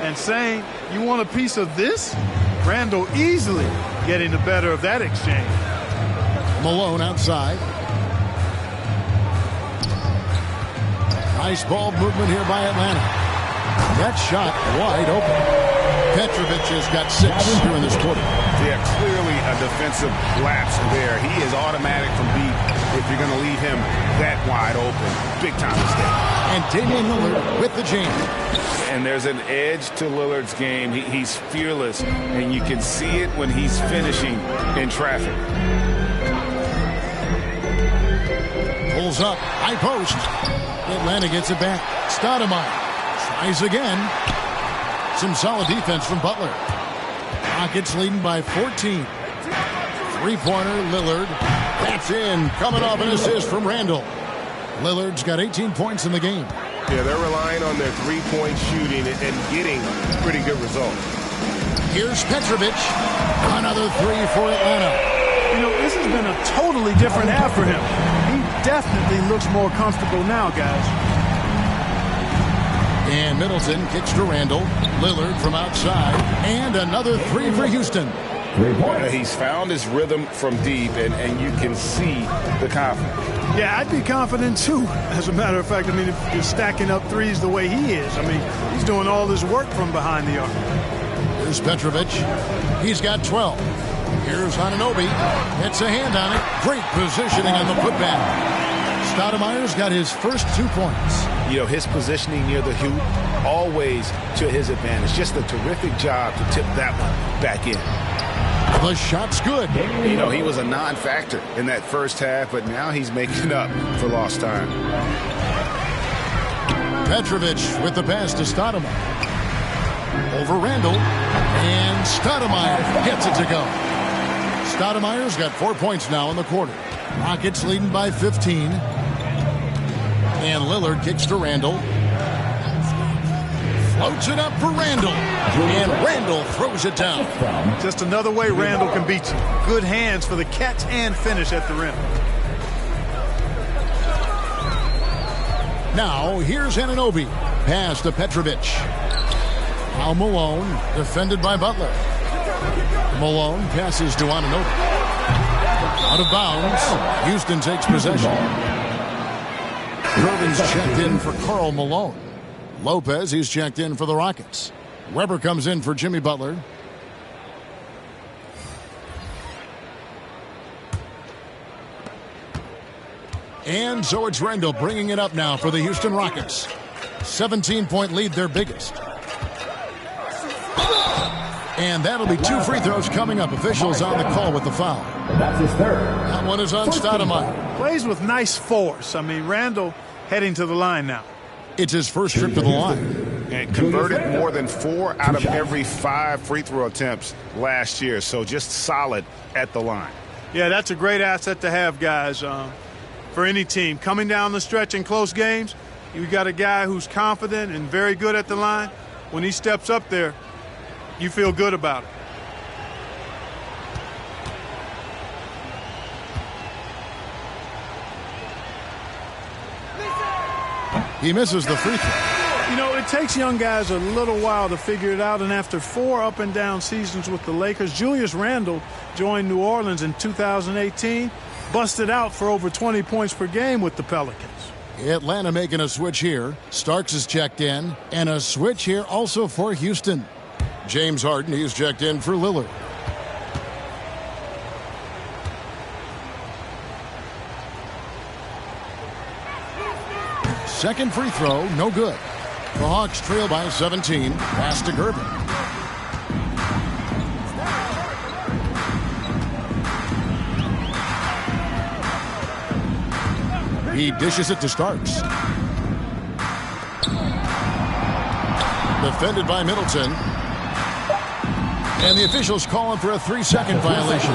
And saying, you want a piece of this? Randall easily getting the better of that exchange. Malone outside. Nice ball movement here by Atlanta. That shot wide open. Petrovic has got 6 here in this quarter. Yeah, clearly a defensive lapse there. He is automatic from deep if you're going to leave him that wide open. Big time mistake. And Damian Lillard with the jam. And there's an edge to Lillard's game. He's fearless, and you can see it when he's finishing in traffic. Pulls up, high post. Atlanta gets it back. Stoudemire tries again. Some solid defense from Butler. Rockets leading by 14. Three-pointer, Lillard. That's in. Coming off an assist from Randall. Lillard's got 18 points in the game. Yeah, they're relying on their three-point shooting and getting pretty good results. Here's Petrovic. Another 3 for Atlanta. You know, this has been a totally different half for him. He definitely looks more comfortable now, guys. And Middleton kicks to Randall. Lillard from outside. And another 3 for Houston. He's found his rhythm from deep, and you can see the confidence. Yeah, I'd be confident, too. As a matter of fact, I mean, if you're stacking up threes the way he is, I mean, he's doing all this work from behind the arc. Here's Petrovic. He's got 12. Here's Anunoby. Gets a hand on it. Great positioning on the putback. Stoudemire's got his first 2 points. his positioning near the hoop, always to his advantage. Just a terrific job to tip that one back in. The shot's good. He was a non-factor in that first half, but now he's making up for lost time. Petrovic with the pass to Stoudemire. Over Randall. And Stoudemire gets it to go. Stoudemire's got 4 points now in the quarter. Rockets leading by 15. And Lillard kicks to Randall. Floats it up for Randall. And Randall throws it down. Just another way Randall can beat you. Good hands for the catch and finish at the rim. Now, here's Anunoby. Pass to Petrovic. Now Malone, defended by Butler. Malone passes to Anunoby. Out of bounds. Houston takes possession. Irving's checked in for Karl Malone. Lopez, he's checked in for the Rockets. Weber comes in for Jimmy Butler. And so it's Randall bringing it up now for the Houston Rockets. 17-point lead, their biggest. And that'll be 2 free throws coming up. Officials on the call with the foul. That's his third. That one is on Stoudemire. Plays with nice force. I mean, Randall heading to the line now. It's his first trip to the line. And converted more than 4 out of every 5 free throw attempts last year. So just solid at the line. Yeah, that's a great asset to have, guys, for any team. Coming down the stretch in close games, you got a guy who's confident and very good at the line. When he steps up there, you feel good about it. He misses the free throw. It takes young guys a little while to figure it out, and after 4 up-and-down seasons with the Lakers, Julius Randle joined New Orleans in 2018, busted out for over 20 points per game with the Pelicans. Atlanta making a switch here. Starks is checked in, and a switch here also for Houston. James Harden, he's checked in for Lillard. Second free throw, no good. The Hawks trail by 17. Pass to Gervin. He dishes it to Starks. Defended by Middleton. And the officials calling for a 3-second violation.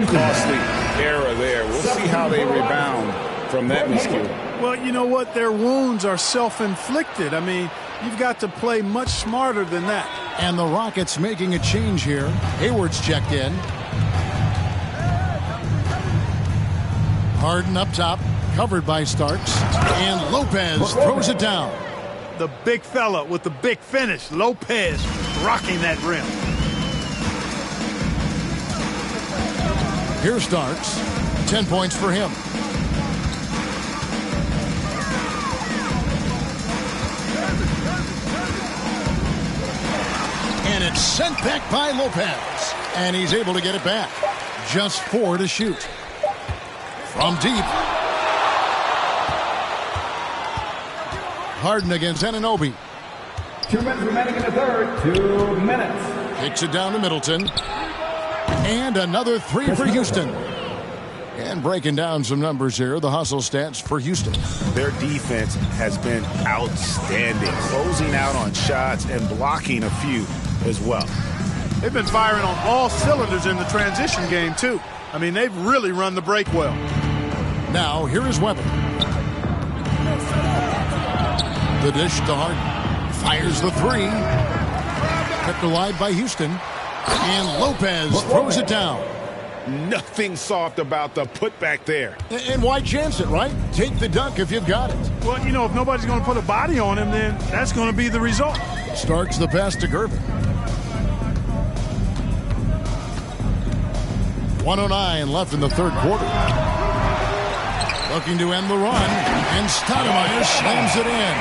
Costly error there. We'll see how they rebound from that miscue. Well, you know what? Their wounds are self-inflicted. I mean, you've got to play much smarter than that. And the Rockets making a change here. Hayward's checked in. Harden up top, covered by Starks. And Lopez throws it down. The big fella with the big finish. Lopez rocking that rim. Here's Starks. 10 points for him. And it's sent back by Lopez. And he's able to get it back. Just 4 to shoot. From deep. Harden against Anunoby. 2 minutes remaining in the third. 2 minutes. Kicks it down to Middleton. And another 3 for Houston. And breaking down some numbers here, the hustle stats for Houston. Their defense has been outstanding, closing out on shots and blocking a few as well. They've been firing on all cylinders in the transition game, too. I mean, they've really run the break well. Now, here is Weber. The dish to Harden. Fires the 3. Kept alive by Houston. And Lopez throws it down. Nothing soft about the putback there. And why chance it, right? Take the dunk if you've got it. Well, if nobody's going to put a body on him, then that's going to be the result. Starts the pass to Gervin. 1:09 left in the third quarter. Looking to end the run, and Stoudemire slams it in.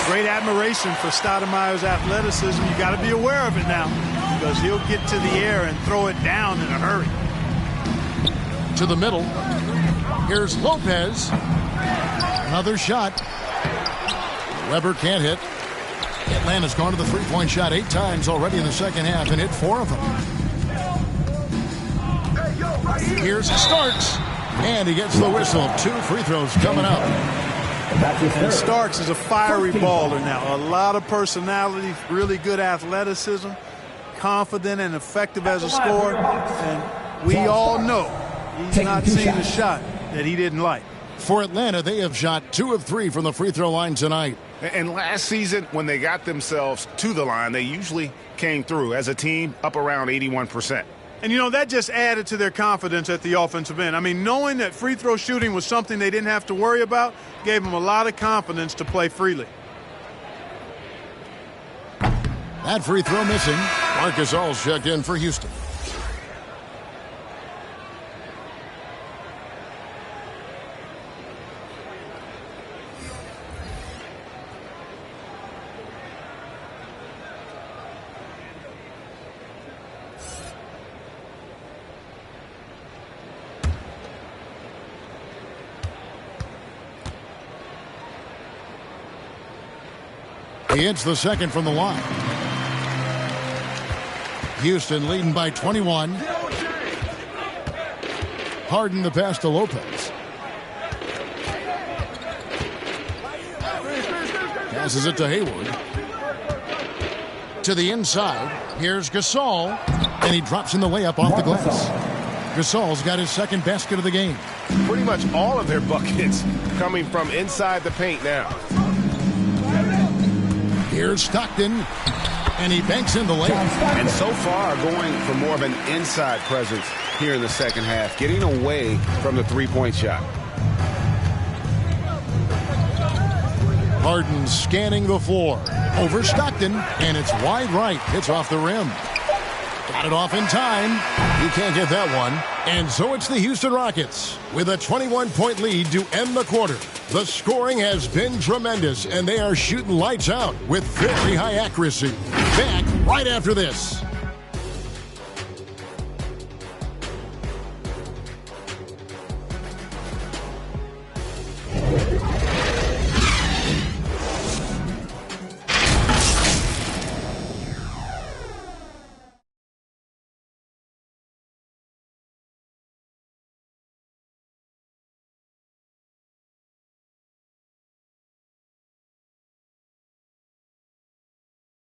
Great admiration for Stoudemire's athleticism. You got to be aware of it now, because he'll get to the air and throw it down in a hurry. To the middle. Here's Lopez. Another shot. Weber can't hit. Atlanta's gone to the three-point shot 8 times already in the second half and hit 4 of them. Here's Starks. And he gets the whistle. 2 free throws coming up. And Starks is a fiery baller now. A lot of personality, really good athleticism, confident and effective as a scorer. And we all know he's not seen a shot that he didn't like. For Atlanta, they have shot 2 of 3 from the free throw line tonight. And last season, when they got themselves to the line, they usually came through as a team up around 81%. And, you know, that just added to their confidence at the offensive end. I mean, knowing that free throw shooting was something they didn't have to worry about gave them a lot of confidence to play freely. That free throw missing. Marcus All's checked in for Houston. He hits the second from the line. Houston leading by 21. Harden the pass to Lopez. Passes it to Hayward. To the inside. Here's Gasol. And he drops in the layup off the glass. Gasol's got his second basket of the game. Pretty much all of their buckets coming from inside the paint now. Here's Stockton, and he banks in the layup. And so far, going for more of an inside presence here in the second half, getting away from the three-point shot. Harden scanning the floor. Over Stockton, and it's wide right. Hits off the rim. Got it off in time. He can't get that one. And so it's the Houston Rockets with a 21-point lead to end the quarter. The scoring has been tremendous, and they are shooting lights out with very high accuracy. Back right after this.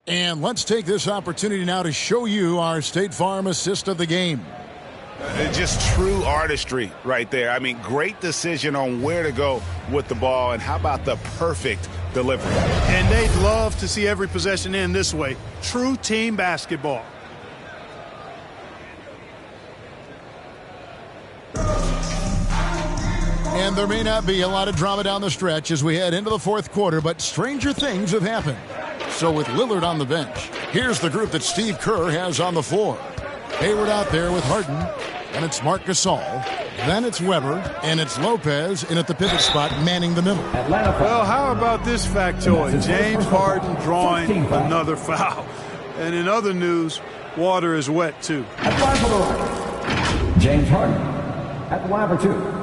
And let's take this opportunity now to show you our State Farm assist of the game. Just true artistry right there. I mean, great decision on where to go with the ball, and how about the perfect delivery? And they'd love to see every possession end this way. True team basketball. And there may not be a lot of drama down the stretch as we head into the fourth quarter, but stranger things have happened. So with Lillard on the bench, here's the group that Steve Kerr has on the floor. Hayward out there with Harden, and it's Marc Gasol. Then it's Weber, and it's Lopez in at the pivot spot, manning the middle. Well, how about this factoid? James Harden drawing another foul. And in other news, water is wet, too. At the line for the Rockets, James Harden. At the line for 2.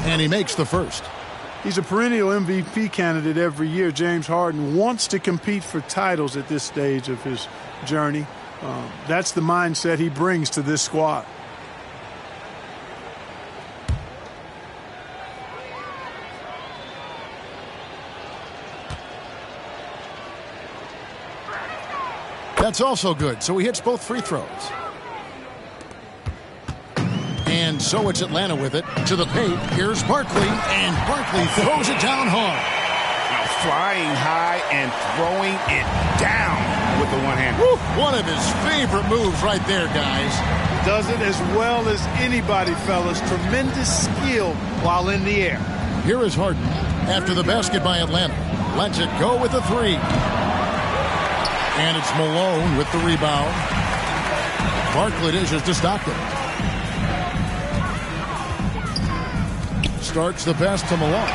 And he makes the first. He's a perennial MVP candidate every year. James Harden wants to compete for titles at this stage of his journey. That's the mindset he brings to this squad. That's also good. So he hits both free throws. And so it's Atlanta with it. To the paint. Here's Barkley. And Barkley throws it down hard. Now flying high and throwing it down with the one-hand. One of his favorite moves right there, guys. Does it as well as anybody, fellas. Tremendous skill while in the air. Here is Harden after the basket by Atlanta. Lets it go with a 3. And it's Malone with the rebound. Barkley dishes to Stockton. Starks the pass to Malone.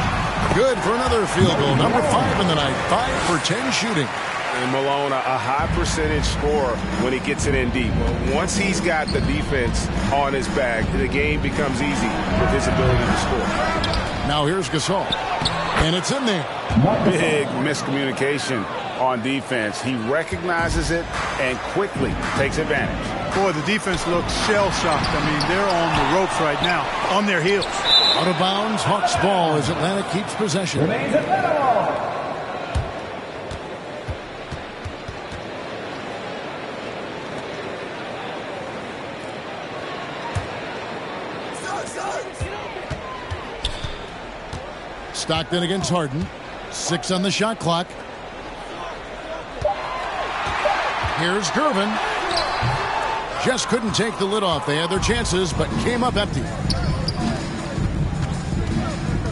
Good for another field goal. Number 5 in the night. 5 for 10 shooting. And Malone, a high percentage scorer when he gets it in deep. Once he's got the defense on his back, the game becomes easy with his ability to score. Now here's Gasol. And it's in there. Big miscommunication on defense. He recognizes it and quickly takes advantage. Boy, the defense looks shell-shocked. I mean, they're on the ropes right now, on their heels. Out of bounds, Hawks ball as Atlanta keeps possession. Remains Atlanta. Stockton against Harden. 6 on the shot clock. Here's Gervin. Just couldn't take the lid off. They had their chances, but came up empty.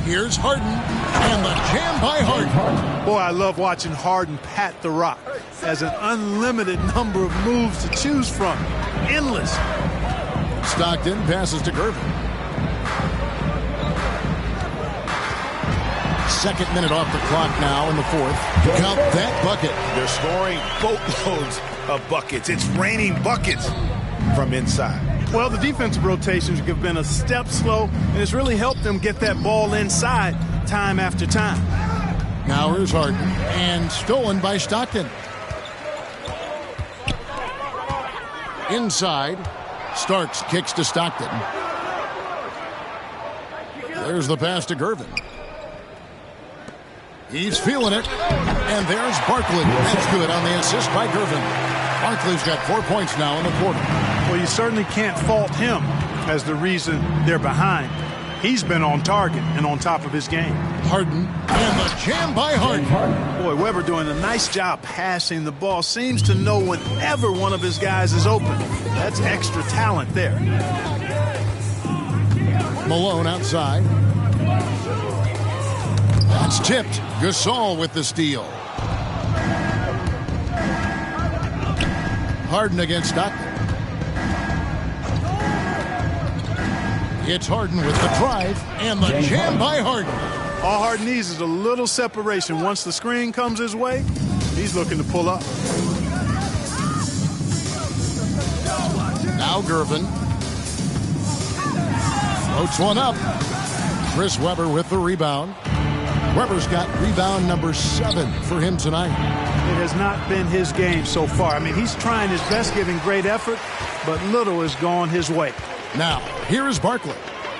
Here's Harden, and the jam by Harden. Boy, I love watching Harden pat the rock. Has an unlimited number of moves to choose from. Endless. Stockton passes to Gervin. Second minute off the clock now in the fourth. Count that bucket. They're scoring boatloads of buckets. It's raining buckets from inside. Well, the defensive rotations have been a step slow, and it's really helped them get that ball inside time after time. Now here's Harden, and stolen by Stockton. Inside, Starks kicks to Stockton. There's the pass to Gervin. He's feeling it, and there's Barkley. That's good on the assist by Gervin. Barkley's got 4 points now in the quarter. Well, you certainly can't fault him as the reason they're behind. He's been on target and on top of his game. Harden, and the jam by Harden. Boy, Weber doing a nice job passing the ball. Seems to know whenever one of his guys is open. That's extra talent there. Malone outside. That's tipped. Gasol with the steal. Harden against Stockton. It's Harden with the drive and the jam by Harden. All Harden needs is a little separation. Once the screen comes his way, he's looking to pull up. Now Gervin. Floats one up. Chris Webber with the rebound. Weber's got rebound number 7 for him tonight. It has not been his game so far. I mean, he's trying his best, giving great effort, but little has gone his way. Now, here is Barkley.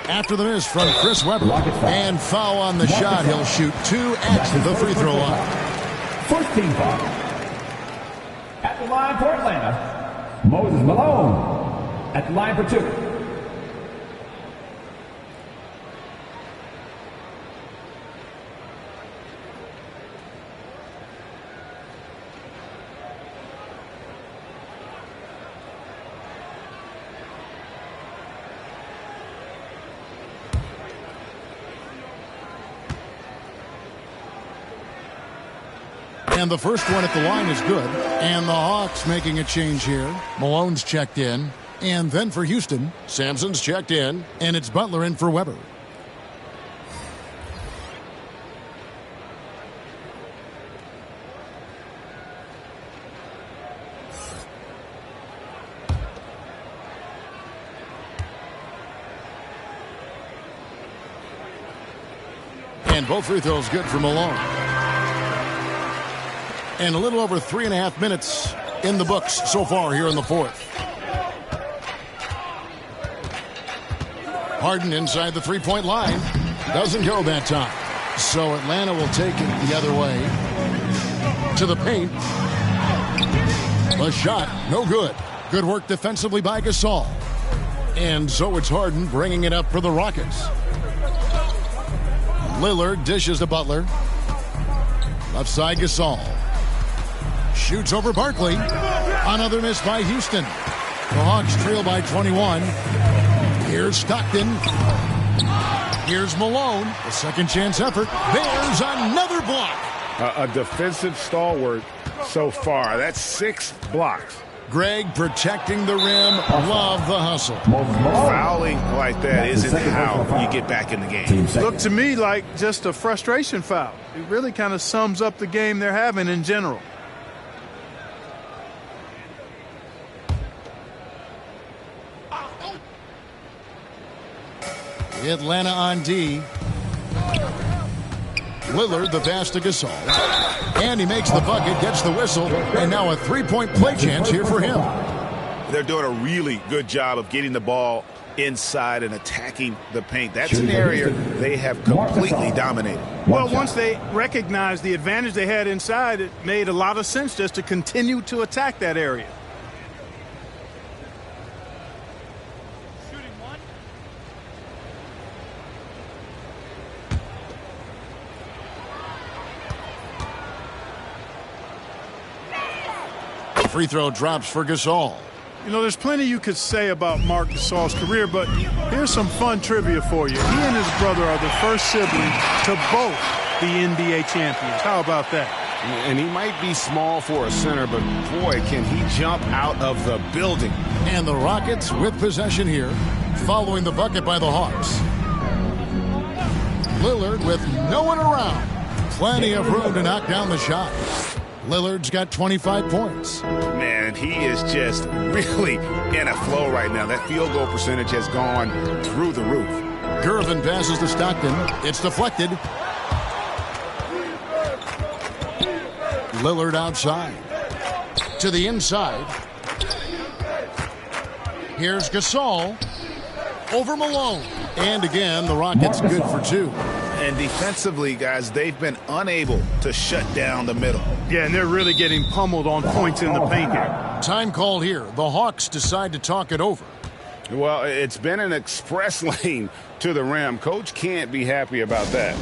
After the miss from Chris Webber. And foul on the shot. He'll shoot 2 at the free throw line. First team foul. At the line for Atlanta, Moses Malone. At the line for 2. And the first one at the line is good. And the Hawks making a change here. Malone's checked in. And then for Houston, Sampson's checked in. And it's Butler in for Webber. And both free throws good for Malone. And a little over 3.5 minutes in the books so far here in the fourth. Harden inside the three-point line. Doesn't go that time. So Atlanta will take it the other way. To the paint. A shot, no good. Good work defensively by Gasol. And so it's Harden bringing it up for the Rockets. Lillard dishes to Butler. Left side Gasol. Shoots over Barkley. Another miss by Houston. The Hawks trail by 21. Here's Stockton. Here's Malone. A second chance effort. There's another block. A defensive stalwart so far. That's 6 blocks. Greg protecting the rim. Love the hustle. Fouling like that isn't how you get back in the game. Looked to me like just a frustration foul. It really kind of sums up the game they're having in general. Atlanta on D. Lillard, the pass to Gasol. And he makes the bucket, gets the whistle, and now a three-point play chance here for him. They're doing a really good job of getting the ball inside and attacking the paint. That's an area they have completely dominated. Well, once they recognized the advantage they had inside, it made a lot of sense just to continue to attack that area. Free throw drops for Gasol. You know, there's plenty you could say about Marc Gasol's career, but here's some fun trivia for you. He and his brother are the first siblings to both be NBA champions. How about that? And he might be small for a center, but boy, can he jump out of the building. And the Rockets with possession here, following the bucket by the Hawks. Lillard with no one around. Plenty of room to knock down the shot. Lillard's got 25 points. Man, he is just really in a flow right now. That field goal percentage has gone through the roof. Gervin passes to Stockton. It's deflected. Lillard outside. To the inside. Here's Gasol. Over Malone. And again, the Rockets good for 2. And defensively, guys, they've been unable to shut down the middle. Yeah, and they're really getting pummeled on points in the paint here. Time called here. The Hawks decide to talk it over. Well, it's been an express lane to the rim. Coach can't be happy about that.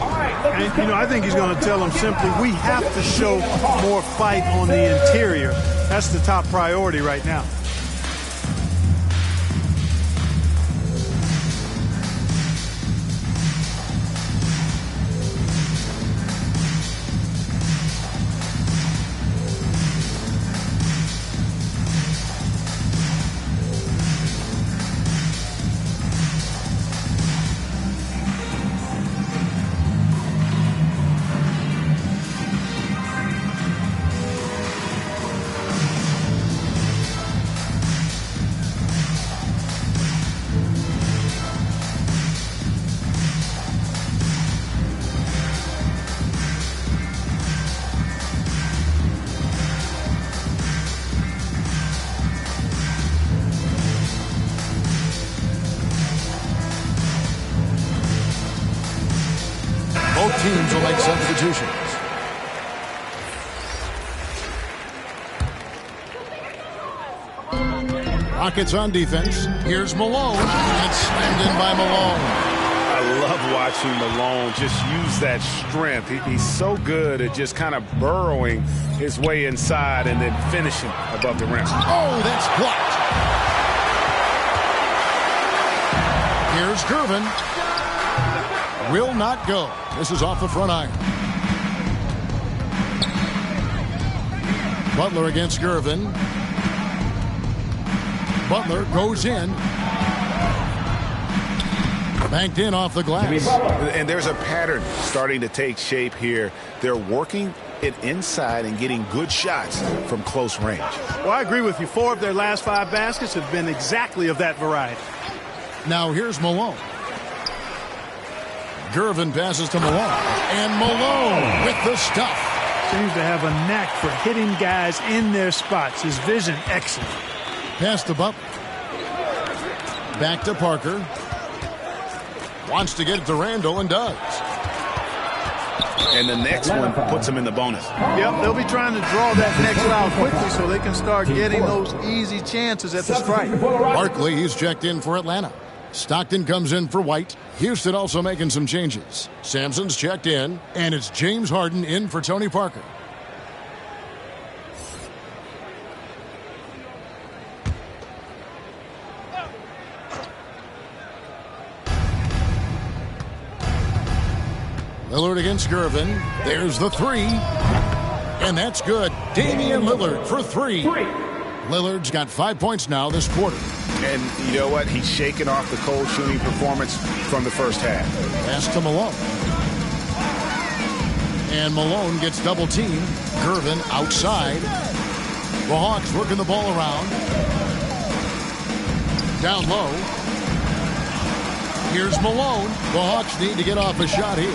And, you know, I think he's going to tell them simply, we have to show more fight on the interior. That's the top priority right now. Both teams will make substitutions. Rockets on defense. Here's Malone. It's slammed in by Malone. I love watching Malone just use that strength. He's so good at just kind of burrowing his way inside and then finishing above the rim. Oh, that's blocked. Here's Gervin. Will not go. This is off the front iron. Butler against Gervin. Butler goes in. Banked in off the glass. And there's a pattern starting to take shape here. They're working it inside and getting good shots from close range. Well, I agree with you. 4 of their last 5 baskets have been exactly of that variety. Now here's Malone. Gervin passes to Malone. And Malone with the stuff. Seems to have a knack for hitting guys in their spots. His vision, excellent. Pass to Butler. Back to Parker. Wants to get it to Randall and does. And the next one puts him in the bonus. Yep, they'll be trying to draw that next foul quickly so they can start getting those easy chances at the strike. Barkley, he's checked in for Atlanta. Stockton comes in for White. Houston also making some changes. Sampson's checked in, and it's James Harden in for Tony Parker. Lillard against Gervin. There's the 3. And that's good. Damian Lillard for 3. Lillard's got 5 points now this quarter. And you know what? He's shaking off the cold shooting performance from the first half. Pass to Malone. And Malone gets double teamed. Gervin outside. The Hawks working the ball around. Down low. Here's Malone. The Hawks need to get off a shot here.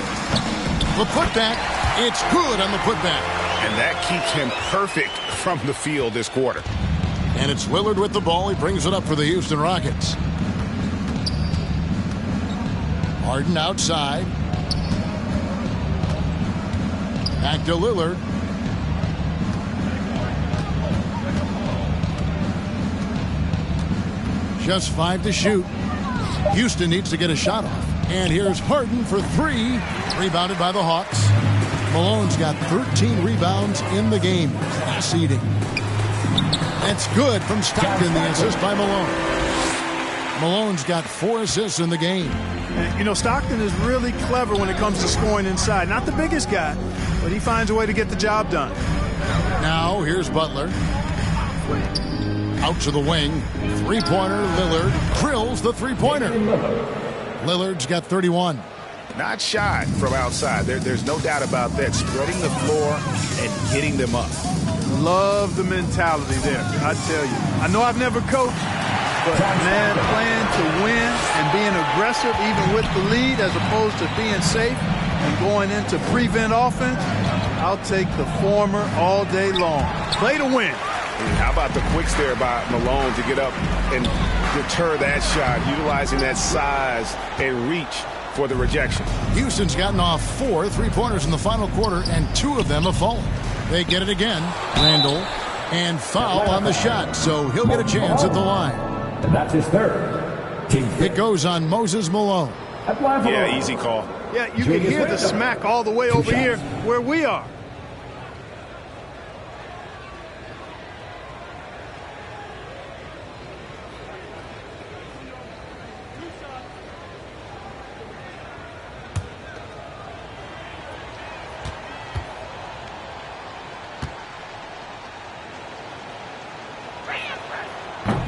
The putback. It's good on the putback. And that keeps him perfect from the field this quarter. And it's Lillard with the ball. He brings it up for the Houston Rockets. Harden outside. Back to Lillard. Just 5 to shoot. Houston needs to get a shot off. And here's Harden for 3. Rebounded by the Hawks. Malone's got 13 rebounds in the game. Seeding. That's good from Stockton, the assist by Malone. Malone's got 4 assists in the game. And, you know, Stockton is really clever when it comes to scoring inside. Not the biggest guy, but he finds a way to get the job done. Now, here's Butler. Out to the wing. Three-pointer, Lillard. Drills the three-pointer. Lillard's got 31. Not shy from outside. There's no doubt about that. Spreading the floor and getting them up. Love the mentality there, I tell you. I know I've never coached, but, man, playing to win and being aggressive even with the lead as opposed to being safe and going into prevent offense, I'll take the former all day long. Play to win. How about the quicks there by Malone to get up and deter that shot, utilizing that size and reach for the rejection. Houston's gotten off 4 three-pointers in the final quarter, and 2 of them have fallen. They get it again. Randall, and foul on the shot, so he'll get a chance at the line. And that's his third. It goes on Moses Malone. Yeah, easy call. Yeah, you can hear the smack all the way over here where we are.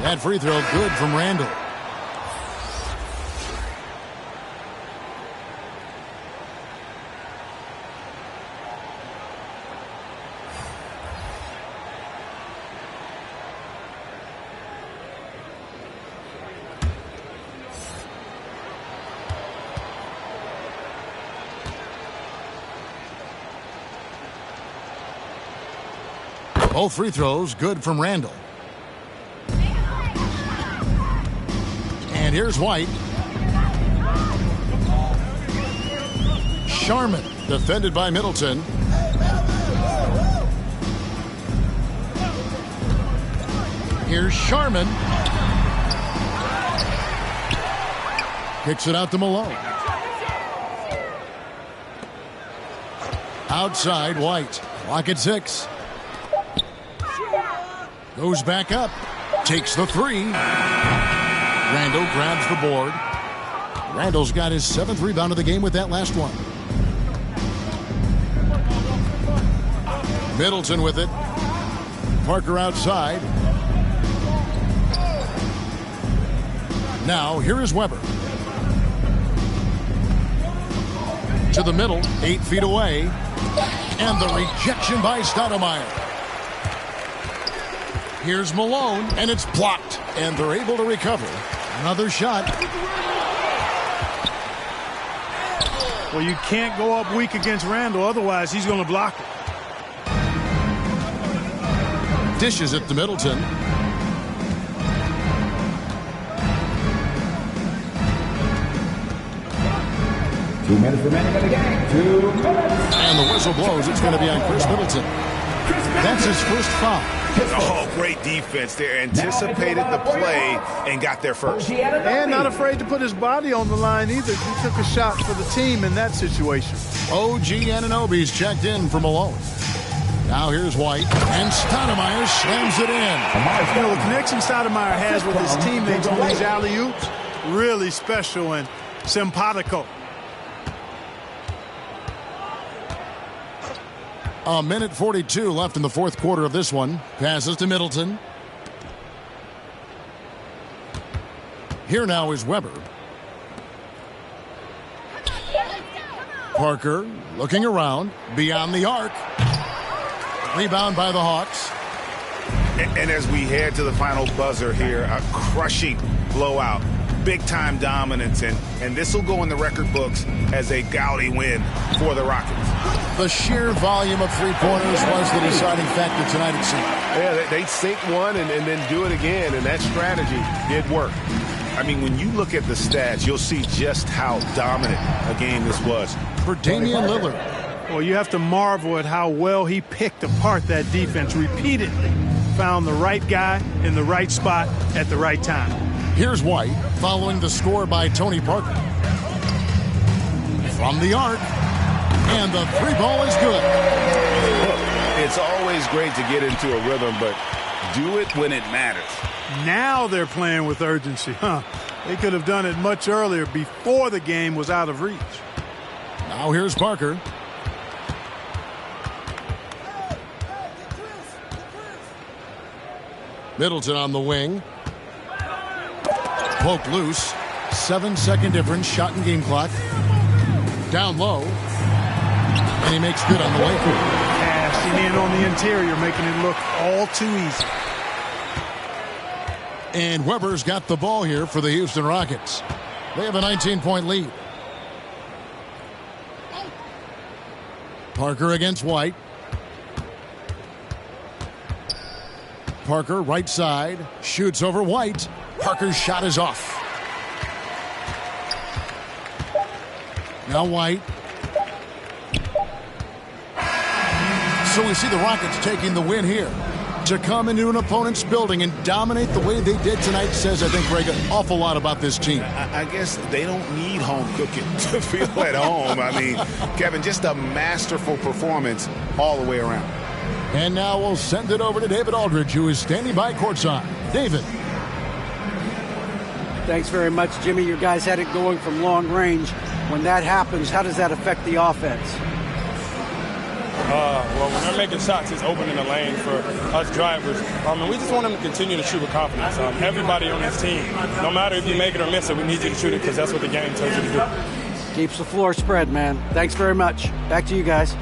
That free throw good from Randall. Both free throws good from Randall. And here's White. Sharman, defended by Middleton. Here's Sharman. Kicks it out to Malone. Outside, White. Clock at 6. Goes back up. Takes the 3. Randall grabs the board. Randall's got his 7th rebound of the game with that last one. Middleton with it. Parker outside. Now, here is Weber. To the middle, 8 feet away. And the rejection by Stoudemire. Here's Malone, and it's blocked. And they're able to recover. Another shot. Well, you can't go up weak against Randall, otherwise he's going to block it. Dishes it to Middleton. Two minutes remaining in the game. 2 minutes. And the whistle blows. It's going to be on Chris Middleton. That's his first foul. Oh, great defense there. Anticipated the play and got there first. And not afraid to put his body on the line either. He took a shot for the team in that situation. OG Anunoby's checked in for Malone. Now here's White, and Stoudemire slams it in. You know, the connection Stoudemire has with his teammates on these alley-oops, really special and simpatico. A minute 42 left in the fourth quarter of this one. Passes to Middleton. Here now is Weber. Parker looking around, beyond the arc. Rebound by the Hawks. And as we head to the final buzzer here, a crushing blowout, big-time dominance, and this will go in the record books as a gaudy win for the Rockets. The sheer volume of three-pointers was the deciding factor tonight, it seemed. Yeah, they sink one and then do it again, and that strategy did work. I mean, when you look at the stats, you'll see just how dominant a game this was. For Damian Lillard. Well, you have to marvel at how well he picked apart that defense repeatedly. Found the right guy in the right spot at the right time. Here's White following the score by Tony Parker. From the arc. And the three ball is good. Look, it's always great to get into a rhythm, but do it when it matters. Now they're playing with urgency. They could have done it much earlier before the game was out of reach. Now here's Parker. Middleton on the wing. Poke loose. 7-second difference. Shot and game clock. Down low. And he makes good on the way through. Passing in on the interior, making it look all too easy. And Weber's got the ball here for the Houston Rockets. They have a 19-point lead. Parker against White. Parker right side. Shoots over White. Parker's shot is off. Now White. So we see the Rockets taking the win here. To come into an opponent's building and dominate the way they did tonight says, I think, Greg, an awful lot about this team. I guess they don't need home cooking to feel at home. I mean, Kevin, just a masterful performance all the way around. And now we'll send it over to David Aldridge, who is standing by courtside. David. Thanks very much, Jimmy. You guys had it going from long range. When that happens, how does that affect the offense? Well, when they're making shots, it's opening the lane for us drivers. And we just want them to continue to shoot with confidence. Everybody on this team, no matter if you make it or miss it, we need you to shoot it because that's what the game tells you to do. Keeps the floor spread, man. Thanks very much. Back to you guys.